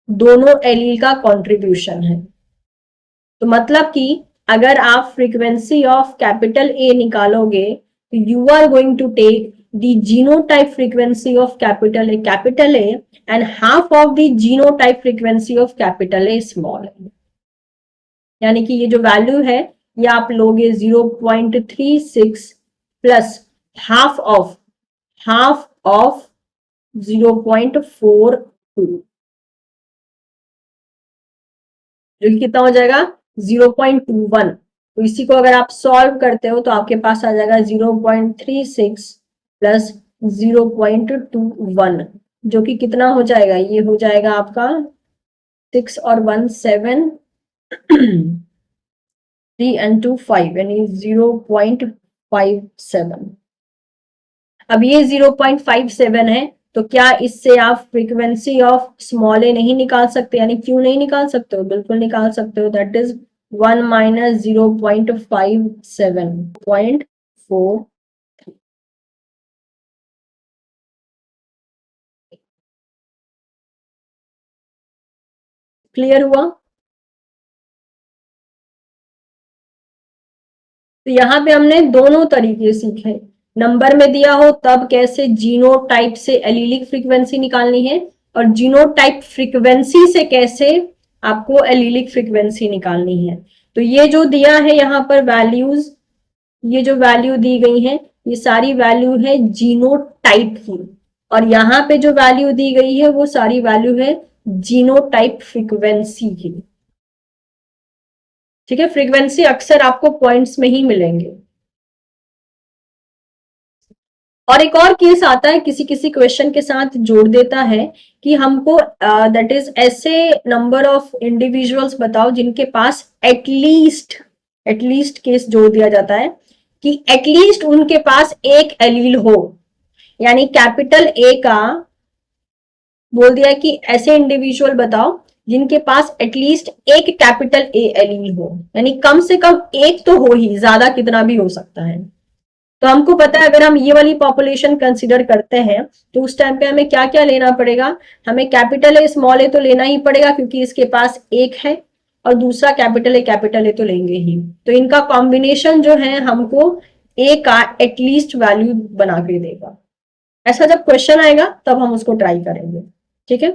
दोनों एलील का कंट्रीब्यूशन है। तो मतलब कि अगर आप फ्रीक्वेंसी ऑफ कैपिटल ए निकालोगे तो you are going to take the genotype frequency of capital A and half of the genotype frequency of capital A small A. यानी कि ये जो वैल्यू है ये आप लोगे 0.36 प्लस हाफ ऑफ 0.42, जो कि कितना हो जाएगा 0.21। तो इसी को अगर आप सॉल्व करते हो तो आपके पास आ जाएगा 0.36 प्लस 0.21, जो कि कितना हो जाएगा, ये हो जाएगा आपका 6 और 1 7, 3 and 2 5 यानी 0.57। अब ये 0.57 है, तो क्या इससे आप फ्रीक्वेंसी ऑफ स्मॉल ए नहीं निकाल सकते? यानी क्यों नहीं निकाल सकते हो? बिल्कुल निकाल सकते हो। That is 1 minus 0.57 0.4। क्लियर हुआ? तो यहाँ पे हमने दोनों तरीके सीखे। नंबर में दिया हो तब कैसे जीनोटाइप से एलीलिक फ्रीक्वेंसी निकालनी है, और जीनोटाइप फ्रीक्वेंसी से कैसे आपको एलीलिक फ्रीक्वेंसी निकालनी है। तो ये जो दिया है यहाँ पर वैल्यूज, ये जो वैल्यू दी गई है, ये सारी वैल्यू है जीनोटाइप की, और यहाँ पे जो वैल्यू दी गई है वो सारी वैल्यू है जीनोटाइप फ्रीक्वेंसी की। ठीक है, फ्रीक्वेंसी अक्सर आपको पॉइंट्स में ही मिलेंगे। और एक और केस आता है, किसी किसी क्वेश्चन के साथ जोड़ देता है कि हमको दैट इज ऐसे नंबर ऑफ इंडिविजुअल्स बताओ जिनके पास एटलीस्ट केस जोड़ दिया जाता है कि एटलीस्ट उनके पास एक एलील हो। यानी कैपिटल ए का बोल दिया कि ऐसे इंडिविजुअल बताओ जिनके पास एटलीस्ट एक कैपिटल ए एलील हो, यानी कम से कम एक तो हो ही, ज्यादा कितना भी हो सकता है। तो हमको पता है अगर हम ये वाली पॉपुलेशन कंसिडर करते हैं तो उस टाइम पे हमें क्या क्या लेना पड़ेगा? हमें कैपिटल ए स्मॉल ए तो लेना ही पड़ेगा क्योंकि इसके पास एक है, और दूसरा कैपिटल ए तो लेंगे ही। तो इनका कॉम्बिनेशन जो है हमको ए का एटलीस्ट वैल्यू बना के देगा। ऐसा जब क्वेश्चन आएगा तब हम उसको ट्राई करेंगे। ठीक है,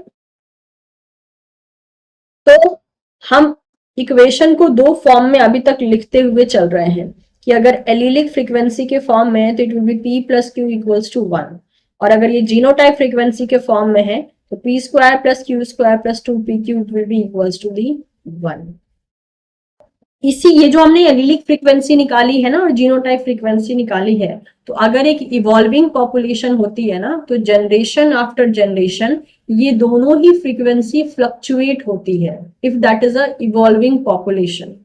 तो हम इक्वेशन को दो फॉर्म में अभी तक लिखते हुए चल रहे हैं कि अगर एलिलिक फ्रीक्वेंसी के फॉर्म में है तो it will be P plus Q equals to 1, और अगर ये जीनोटाइप फ्रीक्वेंसी के फॉर्म में है तो P square plus Q square plus 2pq it will be equals to the 1। इसी ये जो हमने एलिलिक फ्रीक्वेंसी निकाली है ना और जीनोटाइप फ्रीक्वेंसी निकाली है, तो अगर एक इवॉल्विंग पॉपुलेशन होती है ना तो जनरेशन आफ्टर जनरेशन ये दोनों ही फ्रीक्वेंसी फ्लक्चुएट होती है, if that is a evolving population.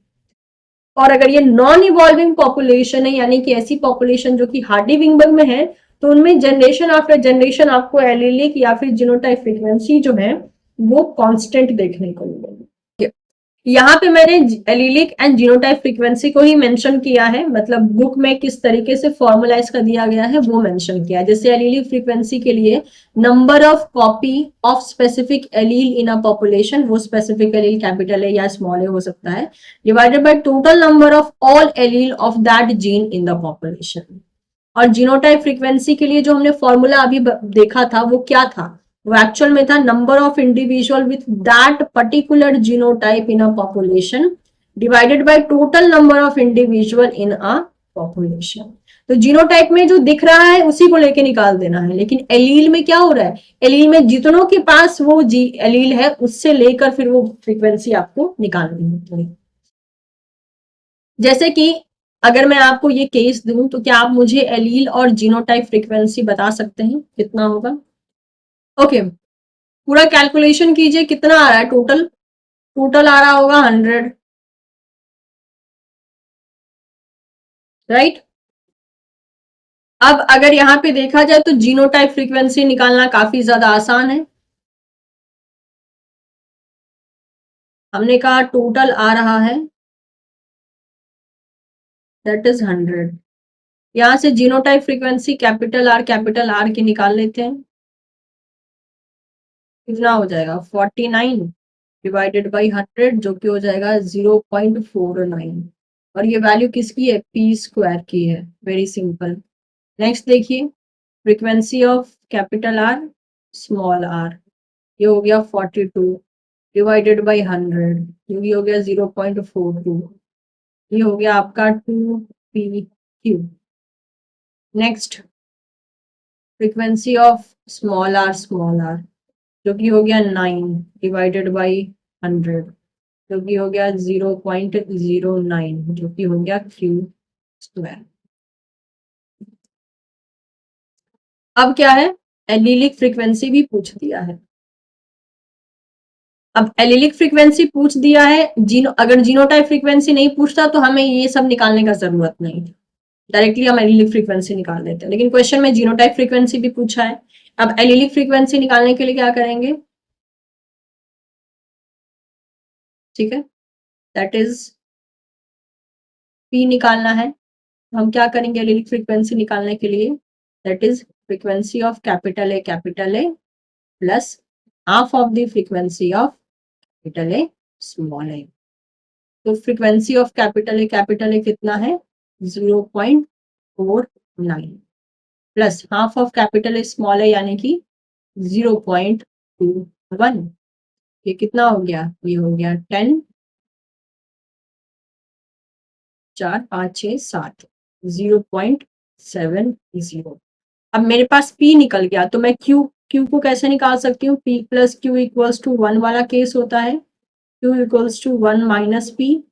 और अगर ये नॉन इवॉल्विंग पॉपुलेशन है, यानी कि ऐसी पॉपुलेशन जो कि हार्डी विंगबर्ग में है, तो उनमें जनरेशन आफ्टर जनरेशन आपको एलिलिक या फिर जीनोटाइप फ्रीक्वेंसी जो है वो कांस्टेंट देखने को मिलेगी। यहाँ पे मैंने एलिलिक एंड जीनोटाइप फ्रीक्वेंसी को ही मेंशन किया है, मतलब बुक में किस तरीके से फॉर्मुला इसका दिया गया है वो मेंशन किया है। जैसे एलिलिक फ्रीक्वेंसी के लिए number of copy of specific allele in a population, वो स्पेसिफिक एलील कैपिटल ए या स्मॉल ए हो सकता है, divided by total number of all allele of that gene in the population. और जीनोटाइप फ्रीक्वेंसी के लिए जो हमने फॉर्मूला अभी देखा था वो क्या था? वो एक्चुअल में था number of individual with that particular genotype in a population divided by total number of individual in a population. तो जीनोटाइप में जो दिख रहा है उसी को लेके निकाल देना है, लेकिन एलील में क्या हो रहा है? एलील में जितनों के पास वो जी एलील है उससे लेकर फिर वो फ्रीक्वेंसी आपको निकालनी होती है। जैसे कि अगर मैं आपको ये केस दूं तो क्या आप मुझे एलील और जीनोटाइप फ्रीक्वेंसी बता सकते हैं कितना होगा? ओके, पूरा कैलकुलेशन कीजिए कितना आ रहा है टोटल। टोटल आ रहा होगा 100, राइट। अब अगर यहाँ पे देखा जाए तो जीनोटाइप फ्रीक्वेंसी निकालना काफी ज्यादा आसान है। हमने कहा टोटल आ रहा है दैट इज 100। यहां से जीनोटाइप फ्रीक्वेंसी कैपिटल आर की निकाल लेते हैं। कितना हो जाएगा? 49 डिवाइडेड बाई 100 जो कि हो जाएगा 0.49, और ये वैल्यू किसकी है? पी स्क्वायर की है। Very simple. नेक्स्ट देखिए, frequency of capital R small R, ये हो गया 42 डिवाइडेड बाई 100, ये हो गया 0.42, ये हो गया आपका 2pq। Next, frequency of small R जो कि हो गया 9 डिवाइडेड बाई 100, जो कि हो गया 0.09, जो कि हो गया क्यू स्क्वायर। अब क्या है? एलिलिक फ्रीक्वेंसी भी पूछ दिया है। अब एलिलिक फ्रीक्वेंसी पूछ दिया है, अगर जीनोटाइप फ्रीक्वेंसी नहीं पूछता तो हमें ये सब निकालने का जरूरत नहीं, डायरेक्टली हम एलिलिक फ्रीक्वेंसी निकाल देते हैं, लेकिन क्वेश्चन में जीनोटाइप फ्रीक्वेंसी भी पूछा है। अब एलिलिक फ्रीक्वेंसी निकालने के लिए क्या करेंगे, ठीक है, दैट इज पी निकालना है। हम क्या करेंगे एलिलिक फ्रीक्वेंसी निकालने के लिए, that is frequency of capital A plus half of the frequency of capital A small A. तो फ्रीक्वेंसी ऑफ कैपिटल ए कितना है, 0.49 plus half of capital A small A यानी कि 0.21। ये कितना हो गया, ये हो गया 10, 4, 5, 6, 7, 0.70। अब मेरे पास P निकल गया, तो मैं Q को कैसे निकाल सकती हूँ, P plus Q equals to 1 वाला केस होता है, Q equals to 1 minus P,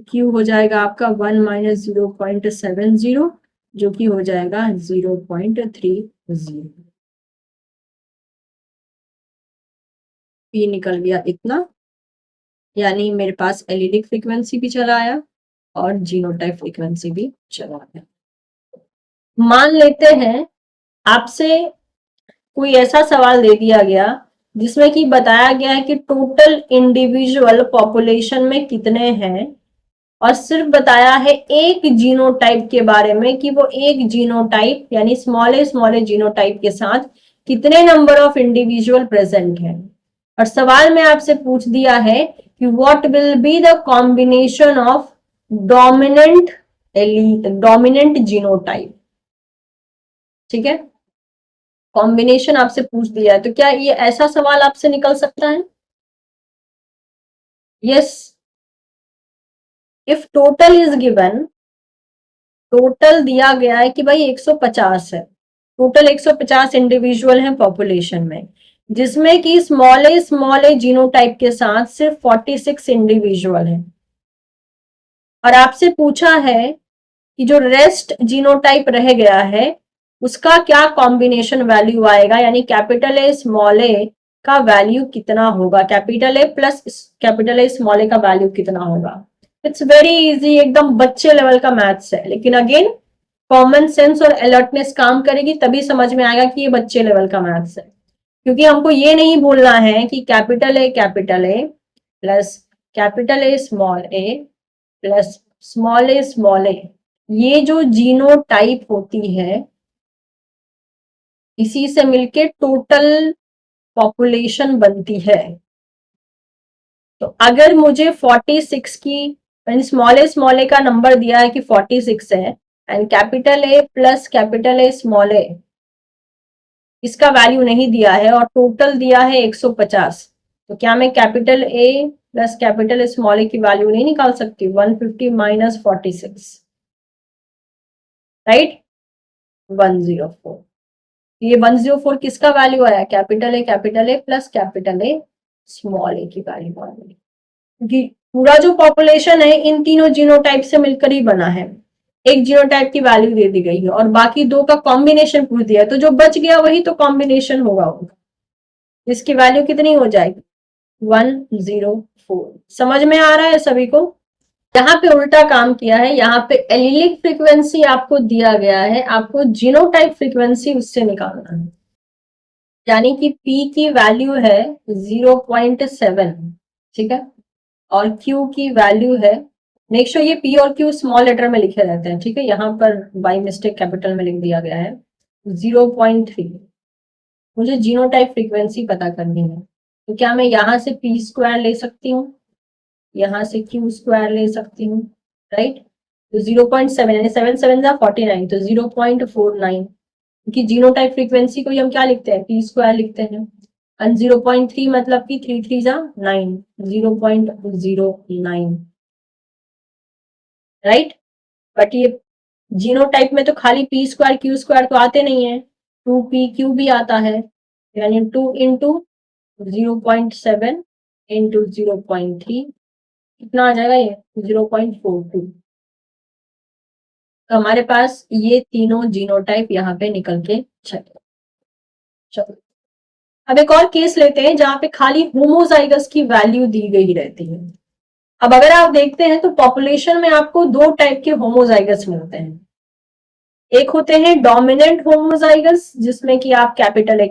Q हो जाएगा आपका 1 माइनस 0.70, जो कि हो जाएगा 0.30। P निकल गया इतना, यानी मेरे पास एलिडिक फ्रीक्वेंसी भी चला आया और जीनोटाइप फ्रीक्वेंसी भी चला आया। मान लेते हैं आपसे कोई ऐसा सवाल दे दिया गया जिसमें कि बताया गया है कि टोटल इंडिविजुअल पॉपुलेशन में कितने हैं, और सिर्फ बताया है एक जीनोटाइप के बारे में कि वो एक जीनोटाइप यानी स्मॉल ए जीनोटाइप के साथ कितने नंबर ऑफ इंडिविजुअल प्रेजेंट हैं। और सवाल में आपसे पूछ दिया है कि what will be the combination of dominant dominant genotype, ठीक है, कॉम्बिनेशन आपसे पूछ दिया है, तो क्या ये ऐसा सवाल आपसे निकल सकता है, yes. If total is given, total दिया गया है कि भाई 150 है, टोटल 150 इंडिविजुअल हैं पॉपुलेशन में, जिसमें कि स्मॉल ए जीनोटाइप के साथ सिर्फ 46 इंडिविजुअल हैं, और आपसे पूछा है कि जो रेस्ट जीनोटाइप रह गया है उसका क्या कॉम्बिनेशन वैल्यू आएगा, यानी कैपिटल ए स्मॉल ए का वैल्यू कितना होगा, capital A plus capital A small A का वैल्यू कितना होगा। इट्स वेरी इजी, एकदम बच्चे लेवल का मैथ्स है, लेकिन अगेन कॉमन सेंस और अलर्टनेस काम करेगी तभी समझ में आएगा कि ये बच्चे लेवल का मैथ्स है, क्योंकि हमको ये नहीं भूलना है कि capital A plus capital A plus small A, ये जो जीनोटाइप होती है इसी से मिलके टोटल पॉपुलेशन बनती है। तो अगर मुझे 46 की स्मॉल ए का नंबर दिया है कि 46 है, and capital A plus capital A small A इसका वैल्यू नहीं दिया है और टोटल दिया है 150, तो क्या मैं capital A plus capital A small A की वैल्यू नहीं निकाल सकती, 150 माइनस 46, राइट, 104। ये 104 किसका वैल्यू आया, capital A plus capital A small A की वैल्यू आ गई, क्योंकि पूरा जो पॉपुलेशन है इन तीनों जीनोटाइप से मिलकर ही बना है, एक जीनोटाइप की वैल्यू दे दी गई है और बाकी दो का कॉम्बिनेशन पूछ दिया है, तो जो बच गया वही तो कॉम्बिनेशन होगा उनका, जिसकी वैल्यू कितनी हो जाएगी, 104। समझ में आ रहा है सभी को। यहाँ पे उल्टा काम किया है, यहाँ पे एलिलिक फ्रीक्वेंसी आपको दिया गया है, आपको जीनोटाइप फ्रीक्वेंसी उससे निकालना है, यानी कि P की वैल्यू है 0.7, ठीक है, और Q की वैल्यू है, मेक श्योर ये P और Q स्मॉल लेटर में लिखे रहते हैं, ठीक है, यहाँ पर बाई मिस्टेक कैपिटल में लिख दिया गया है 0.3। मुझे जीनोटाइप फ्रीक्वेंसी पता करनी है, तो क्या मैं यहाँ से P स्क्वायर ले सकती हूँ, यहाँ से Q स्क्वायर ले सकती हूँ, राइट, तो 0.7 यानी 7 7 जा 49, तो 0.49, क्योंकि जीनोटाइप फ्रीक्वेंसी को ही हम क्या लिखते हैं, P स्क्वायर लिखते हैं, एंड 0.3 मतलब कि 3 3 जा 9, 0.09, राइट। बट ये जीनोटाइप में तो खाली P स्क्वायर Q स्क्वायर तो आते नहीं है, 2PQ भी आता है, यानी 2 इंटू 0.7 इंटू 0.3 कितना आ जाएगा, ये 0.42। तो हमारे पास ये तीनों जीनोटाइप यहाँ पे निकल के चले। चलो अब एक और केस लेते हैं जहां पे खाली होमोजाइगस की वैल्यू दी गई रहती है। अब अगर आप देखते हैं तो पॉपुलेशन में आपको दो टाइप के होमोजाइगस मिलते हैं। एक होते हैं डोमिनेंट होमोजाइगस जिसमें कि आप कैपिटल ए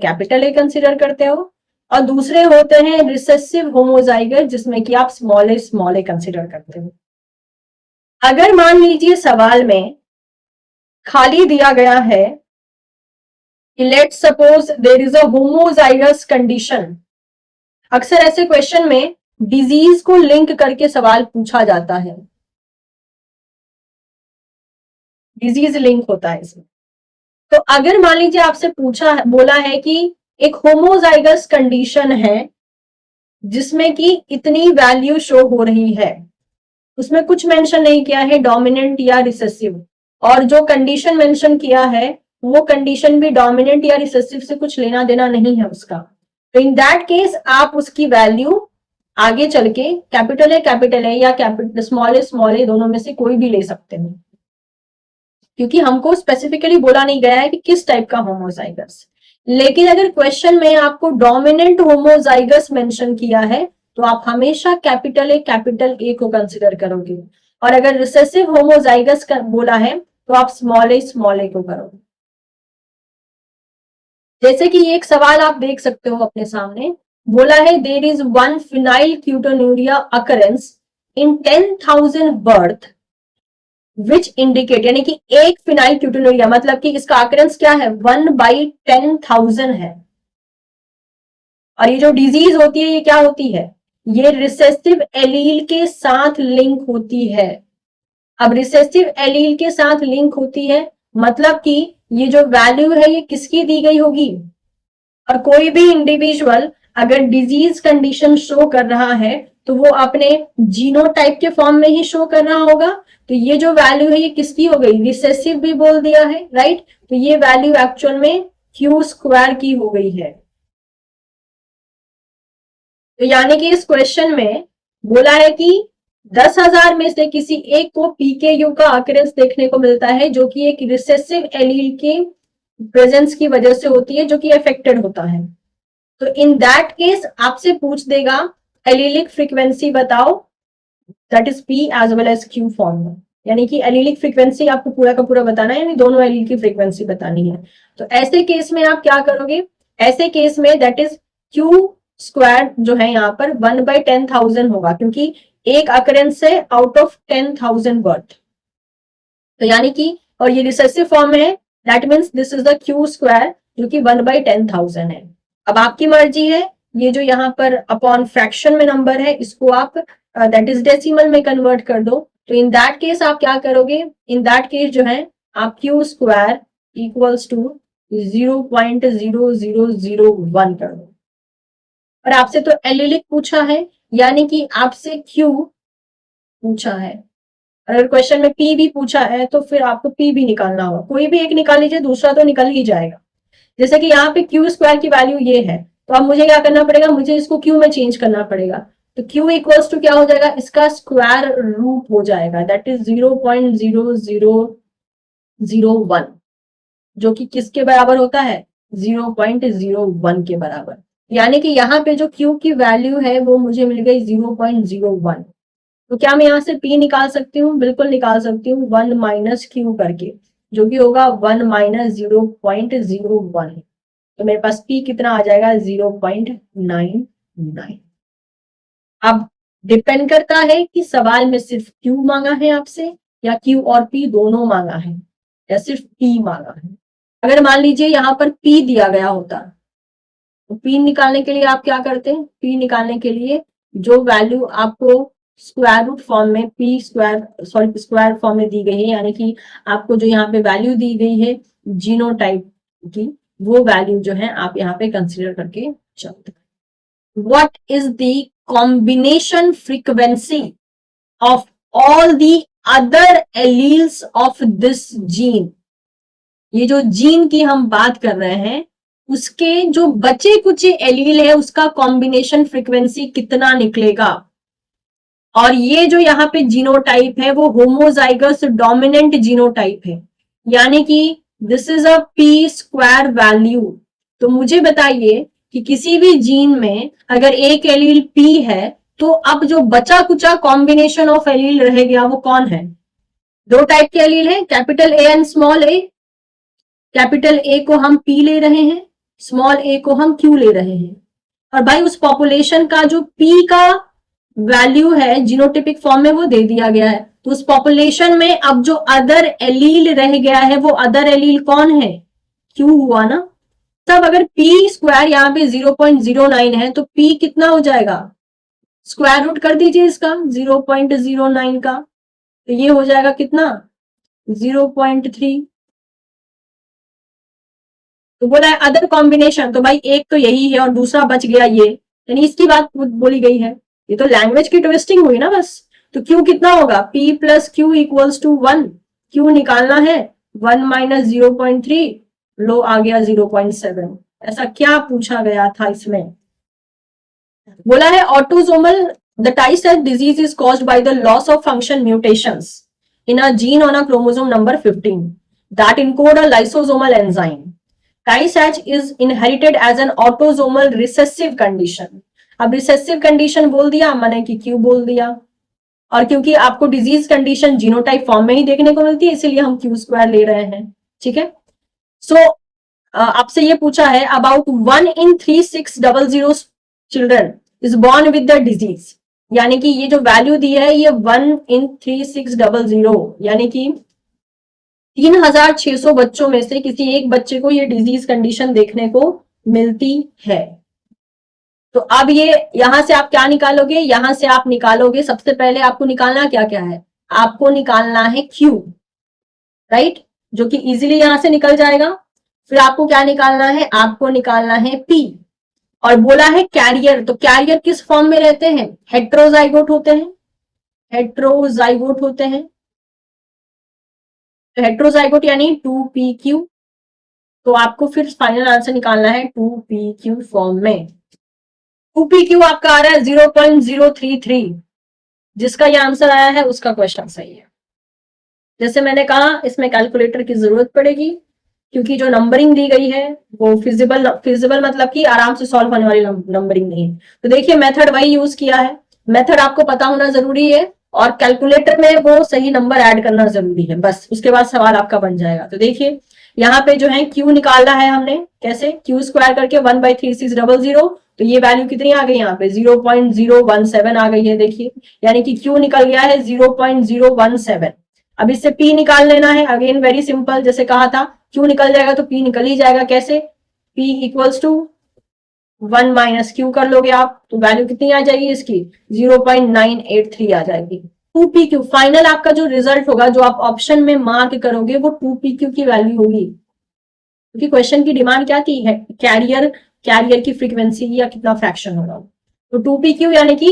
कंसिडर करते हो, और दूसरे होते हैं रिसेसिव होमोजाइगस जिसमें कि आप स्मॉल ए कंसिडर करते हो। अगर मान लीजिए सवाल में खाली दिया गया है कि let suppose there is a homozygous condition. अक्सर ऐसे क्वेश्चन में डिजीज को लिंक करके सवाल पूछा जाता है, डिजीज लिंक होता है इसमें। तो अगर मान लीजिए आपसे पूछा है, बोला है कि एक होमोजाइगस कंडीशन है जिसमें कि इतनी वैल्यू शो हो रही है, उसमें कुछ मेंशन नहीं किया है डोमिनेंट या रिसेसिव, और जो कंडीशन मेंशन किया है वो कंडीशन भी डोमिनेंट या रिसेसिव से कुछ लेना देना नहीं है उसका। तो इन दैट केस आप उसकी वैल्यू आगे चल के कैपिटल ए या कैपिटल स्मॉल ए दोनों में से कोई भी ले सकते हैं, क्योंकि हमको स्पेसिफिकली बोला नहीं गया है कि किस टाइप का होमोजाइगस। लेकिन अगर क्वेश्चन में आपको डोमिनेंट होमोजाइगस मेंशन किया है तो आप हमेशा कैपिटल ए को कंसिडर करोगे, और अगर रिसेसिव होमोजाइगस बोला है तो आप स्मॉल ए को करोगे। जैसे कि एक सवाल आप देख सकते हो अपने सामने, बोला है there is one phenyl ketonuria occurrence in 10,000 birth which indicate, यानी कि एक फिनाइल क्यूटिनुरिया मतलब कि इसका आकरेंस क्या है 1/10,000 है। और ये जो डिजीज होती है ये क्या होती है, ये रिसेसिव एलील के साथ लिंक होती है। अब रिसेसिव एलील के साथ लिंक होती है मतलब कि ये जो वैल्यू है ये किसकी दी गई होगी, और कोई भी इंडिविजुअल अगर डिजीज कंडीशन शो कर रहा है तो वो अपने जीनोटाइप के फॉर्म में ही शो कर रहा होगा। तो ये जो वैल्यू है ये किसकी हो गई, रिसेसिव भी बोल दिया है, राइट। तो ये वैल्यू एक्चुअल में क्यू स्क्वायर की हो गई है। तो यानी कि इस क्वेश्चन में बोला है कि 10,000 में से किसी एक को पीकेयू का अकरेंस देखने को मिलता है जो कि एक रिसेसिव एलील के प्रेजेंस की वजह से होती है, जो कि अफेक्टेड होता है। तो इन दैट केस आपसे पूछ देगा एलिलिक फ्रीक्वेंसी बताओ, that is P as well as Q form में, यानी कि एलिलिक फ्रीक्वेंसी आपको पूरा का पूरा बताना है, यानी दोनों एलील की फ्रीक्वेंसी बतानी है। तो ऐसे केस में आप क्या करोगे, ऐसे केस में दैट इज क्यू स्क्वायर जो है यहाँ पर 1/10,000 होगा, क्योंकि एक अकरेंस है आउट ऑफ 10,000 बर्थ। तो यानी कि और ये रिसेसिव फॉर्म में है, that means this is the Q square जो कि 1/10,000 है। अब आपकी मर्जी है, ये जो यहाँ पर अपॉन फ्रैक्शन में नंबर है इसको आप दैट इज डेसिमल में कन्वर्ट कर दो। तो इन दैट केस आप क्या करोगे, इन दैट केस जो है आप क्यू स्क्वायर इक्वल्स टू 0.0001 कर दो। और आपसे तो एलिलिक पूछा है, यानी कि आपसे क्यू पूछा है, अगर क्वेश्चन में पी भी पूछा है तो फिर आपको पी भी निकालना होगा, कोई भी एक निकाल लीजिए दूसरा तो निकल ही जाएगा। जैसे कि यहाँ पे क्यू स्क्वायर की वैल्यू ये है, तो अब मुझे क्या करना पड़ेगा, मुझे इसको क्यू में चेंज करना पड़ेगा। तो क्यू इक्वल्स टू क्या हो जाएगा, इसका स्क्वायर रूट हो जाएगा, दैट इज 0.0001, जो कि किसके बराबर होता है 0.01 के बराबर। यानी कि यहाँ पे जो क्यू की वैल्यू है वो मुझे मिल गई 0.01। तो क्या मैं यहाँ से P निकाल सकती हूँ, बिल्कुल निकाल सकती हूँ, 1 माइनस क्यू करके, जो कि होगा 1 माइनस 0.01। तो मेरे पास P कितना आ जाएगा 0.99। अब डिपेंड करता है कि सवाल में सिर्फ Q मांगा है आपसे या Q और P दोनों मांगा है या सिर्फ P मांगा है। अगर मान लीजिए यहाँ पर P दिया गया होता तो P निकालने के लिए आप क्या करते हैं, P निकालने के लिए जो वैल्यू आपको स्क्वायर रूट फॉर्म में स्क्वायर फॉर्म में दी गई है, यानी कि आपको जो यहाँ पे वैल्यू दी गई है जीनोटाइप की, वो वैल्यू जो है आप यहाँ पे कंसिडर करके चलते हैं। What is the combination frequency of all the other alleles of this gene, ये जो जीन की हम बात कर रहे हैं उसके जो बचे कुचे एलील है उसका कॉम्बिनेशन फ्रीक्वेंसी कितना निकलेगा। और ये जो यहाँ पे जीनोटाइप है वो होमोजाइगस डोमिनेंट जीनोटाइप है, यानी कि this is a P square value, तो मुझे बताइए कि किसी भी जीन में अगर एक एलील पी है तो अब जो बचा कुचा कॉम्बिनेशन ऑफ एलील रह गया वो कौन है? दो टाइप के एलील है, capital A and small A. Capital ए को हम पी ले रहे हैं, स्मॉल ए को हम क्यू ले रहे हैं। और भाई उस पॉपुलेशन का जो पी का वैल्यू है जीनोटिपिक फॉर्म में वो दे दिया गया है। तो उस पॉपुलेशन में अब जो अदर एलील रह गया है वो अदर एलील कौन है? क्यू हुआ ना। तब अगर पी स्क्वायर यहाँ पे 0.09 है तो पी कितना हो जाएगा? स्क्वायर रूट कर दीजिए इसका 0.09 का, तो ये हो जाएगा कितना? 0.3। तो बोला है अदर कॉम्बिनेशन, तो भाई एक तो यही है और दूसरा बच गया ये, यानी इसकी बात बोली गई है। ये तो लैंग्वेज की ट्विस्टिंग हुई ना बस। तो क्यू कितना होगा? p plus Q equals to 1। Q निकालना है, 1 माइनस 0.3, लो आ गया 0.7। ऐसा क्या पूछा गया था इसमें? बोला है ऑटोसोमल द टाइसेट disease is caused by the loss of function mutations in a gene on a chromosome number 15 that encode a lysosomal enzyme. Tay-Sachs is inherited as an autosomal recessive condition. अब recessive condition बोल दिया मैंने कि क्यों बोल दिया, और क्योंकि आपको डिजीज कंडीशन जीनोटाइप फॉर्म में ही देखने को मिलती है इसीलिए हम क्यू स्क्वायर ले रहे हैं। ठीक है। सो आपसे ये पूछा है about 1 in 3600 children is born with the disease, यानी कि ये जो वैल्यू दी है ये 1 in 3600, यानी कि 3600 बच्चों में से किसी एक बच्चे को ये डिजीज कंडीशन देखने को मिलती है। तो अब ये यहां से आप क्या निकालोगे? यहां से आप निकालोगे, सबसे पहले आपको निकालना क्या क्या है? आपको निकालना है क्यू, राइट, जो कि इजीली यहां से निकल जाएगा। फिर आपको क्या निकालना है? आपको निकालना है पी। और बोला है कैरियर, तो कैरियर किस फॉर्म में रहते हैं? हेट्रोजाइगोट होते हैं, हेट्रोजाइगोट होते हैं। तो हेट्रोजाइगोट यानी 2pq। तो आपको फिर फाइनल आंसर निकालना है 2pq फॉर्म में। 2pq आपका आ रहा है 0.033, जिसका ये आंसर आया है उसका क्वेश्चन सही है। जैसे मैंने कहा इसमें कैलकुलेटर की जरूरत पड़ेगी क्योंकि जो नंबरिंग दी गई है वो फिजिबल मतलब कि आराम से सॉल्व होने वाली नंबरिंग नहीं है। तो देखिए मेथड वही यूज किया है, मेथड आपको पता होना जरूरी है और कैलकुलेटर में वो सही नंबर ऐड करना जरूरी है, बस उसके बाद सवाल आपका बन जाएगा। तो देखिए यहाँ पे जो है क्यू निकालना है हमने, कैसे? क्यू स्क्वायर करके 1/3600, तो ये वैल्यू कितनी आ गई यहाँ पे? 0.017 आ गई है। देखिए यानी कि क्यू निकल गया है 0.017। अब इससे पी निकाल लेना है, अगेन वेरी सिंपल, जैसे कहा था क्यू निकल जाएगा तो पी निकल ही जाएगा। कैसे? P equals to 1 minus Q कर लोगे आप, तो वैल्यू कितनी आ जाएगी इसकी? 0.983 आ जाएगी। 2pq फाइनल आपका जो रिजल्ट होगा, जो आप ऑप्शन में मार्क करोगे, वो 2pq की वैल्यू होगी, क्योंकि क्वेश्चन की डिमांड क्या थी? है कैरियर की फ्रीक्वेंसी या कितना फ्रैक्शन होगा। तो 2pq यानी कि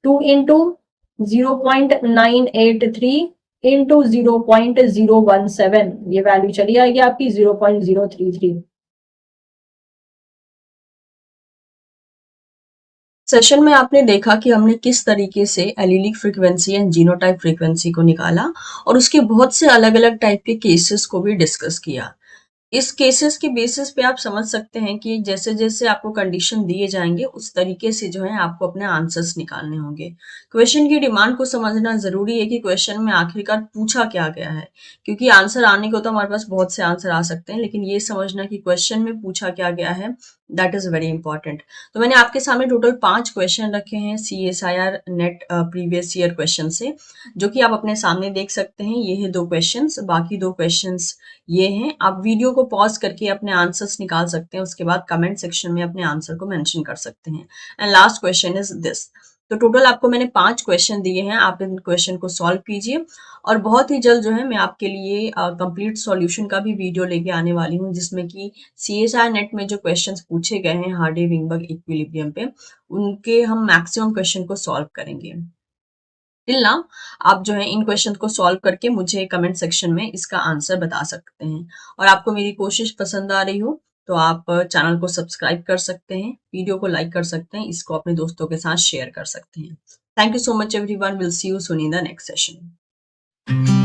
2 इंटू 0.983 इंटू 0.017, ये वैल्यू चली आएगी आपकी 0.033। सेशन में आपने देखा कि हमने किस तरीके से allelic frequency and genotype frequency को निकाला और उसके बहुत से अलग अलग टाइप के केसेस को भी डिस्कस किया। इस केसेस के बेसिस पे आप समझ सकते हैं कि जैसे जैसे आपको कंडीशन दिए जाएंगे उस तरीके से जो है आपको अपने आंसर्स निकालने होंगे। क्वेश्चन की डिमांड को समझना जरूरी है कि क्वेश्चन में आखिरकार पूछा क्या गया है, क्योंकि आंसर आने को तो हमारे पास बहुत से आंसर आ सकते हैं, लेकिन ये समझना कि क्वेश्चन में पूछा क्या गया है, दैट इज वेरी इंपॉर्टेंट। तो मैंने आपके सामने टोटल 5 क्वेश्चन रखे हैं CSIR net previous year question से, जो कि आप अपने सामने देख सकते हैं। ये है 2 क्वेश्चंस, बाकी 2 क्वेश्चंस ये हैं। आप वीडियो को पॉज करके अपने आंसर्स निकाल सकते हैं, उसके बाद कमेंट सेक्शन में अपने आंसर को मेंशन कर सकते हैं। And last question is this. तो टोटल आपको मैंने 5 क्वेश्चन दिए हैं, आप इन क्वेश्चन को सॉल्व कीजिए और बहुत ही जल्द जो है मैं आपके लिए कंप्लीट सॉल्यूशन का भी वीडियो लेके आने वाली हूँ, जिसमें कि CSIR नेट में जो क्वेश्चंस पूछे गए हैं हार्डी विंगबर्ग इक्विलिब्रियम पे, उनके हम मैक्सिमम क्वेश्चन को सॉल्व करेंगे। टिल नाउ आप जो है इन क्वेश्चन को सॉल्व करके मुझे कमेंट सेक्शन में इसका आंसर बता सकते हैं। और आपको मेरी कोशिश पसंद आ रही हो तो आप चैनल को सब्सक्राइब कर सकते हैं, वीडियो को लाइक कर सकते हैं, इसको अपने दोस्तों के साथ शेयर कर सकते हैं। Thank you so much everyone, will see you soon in the next session.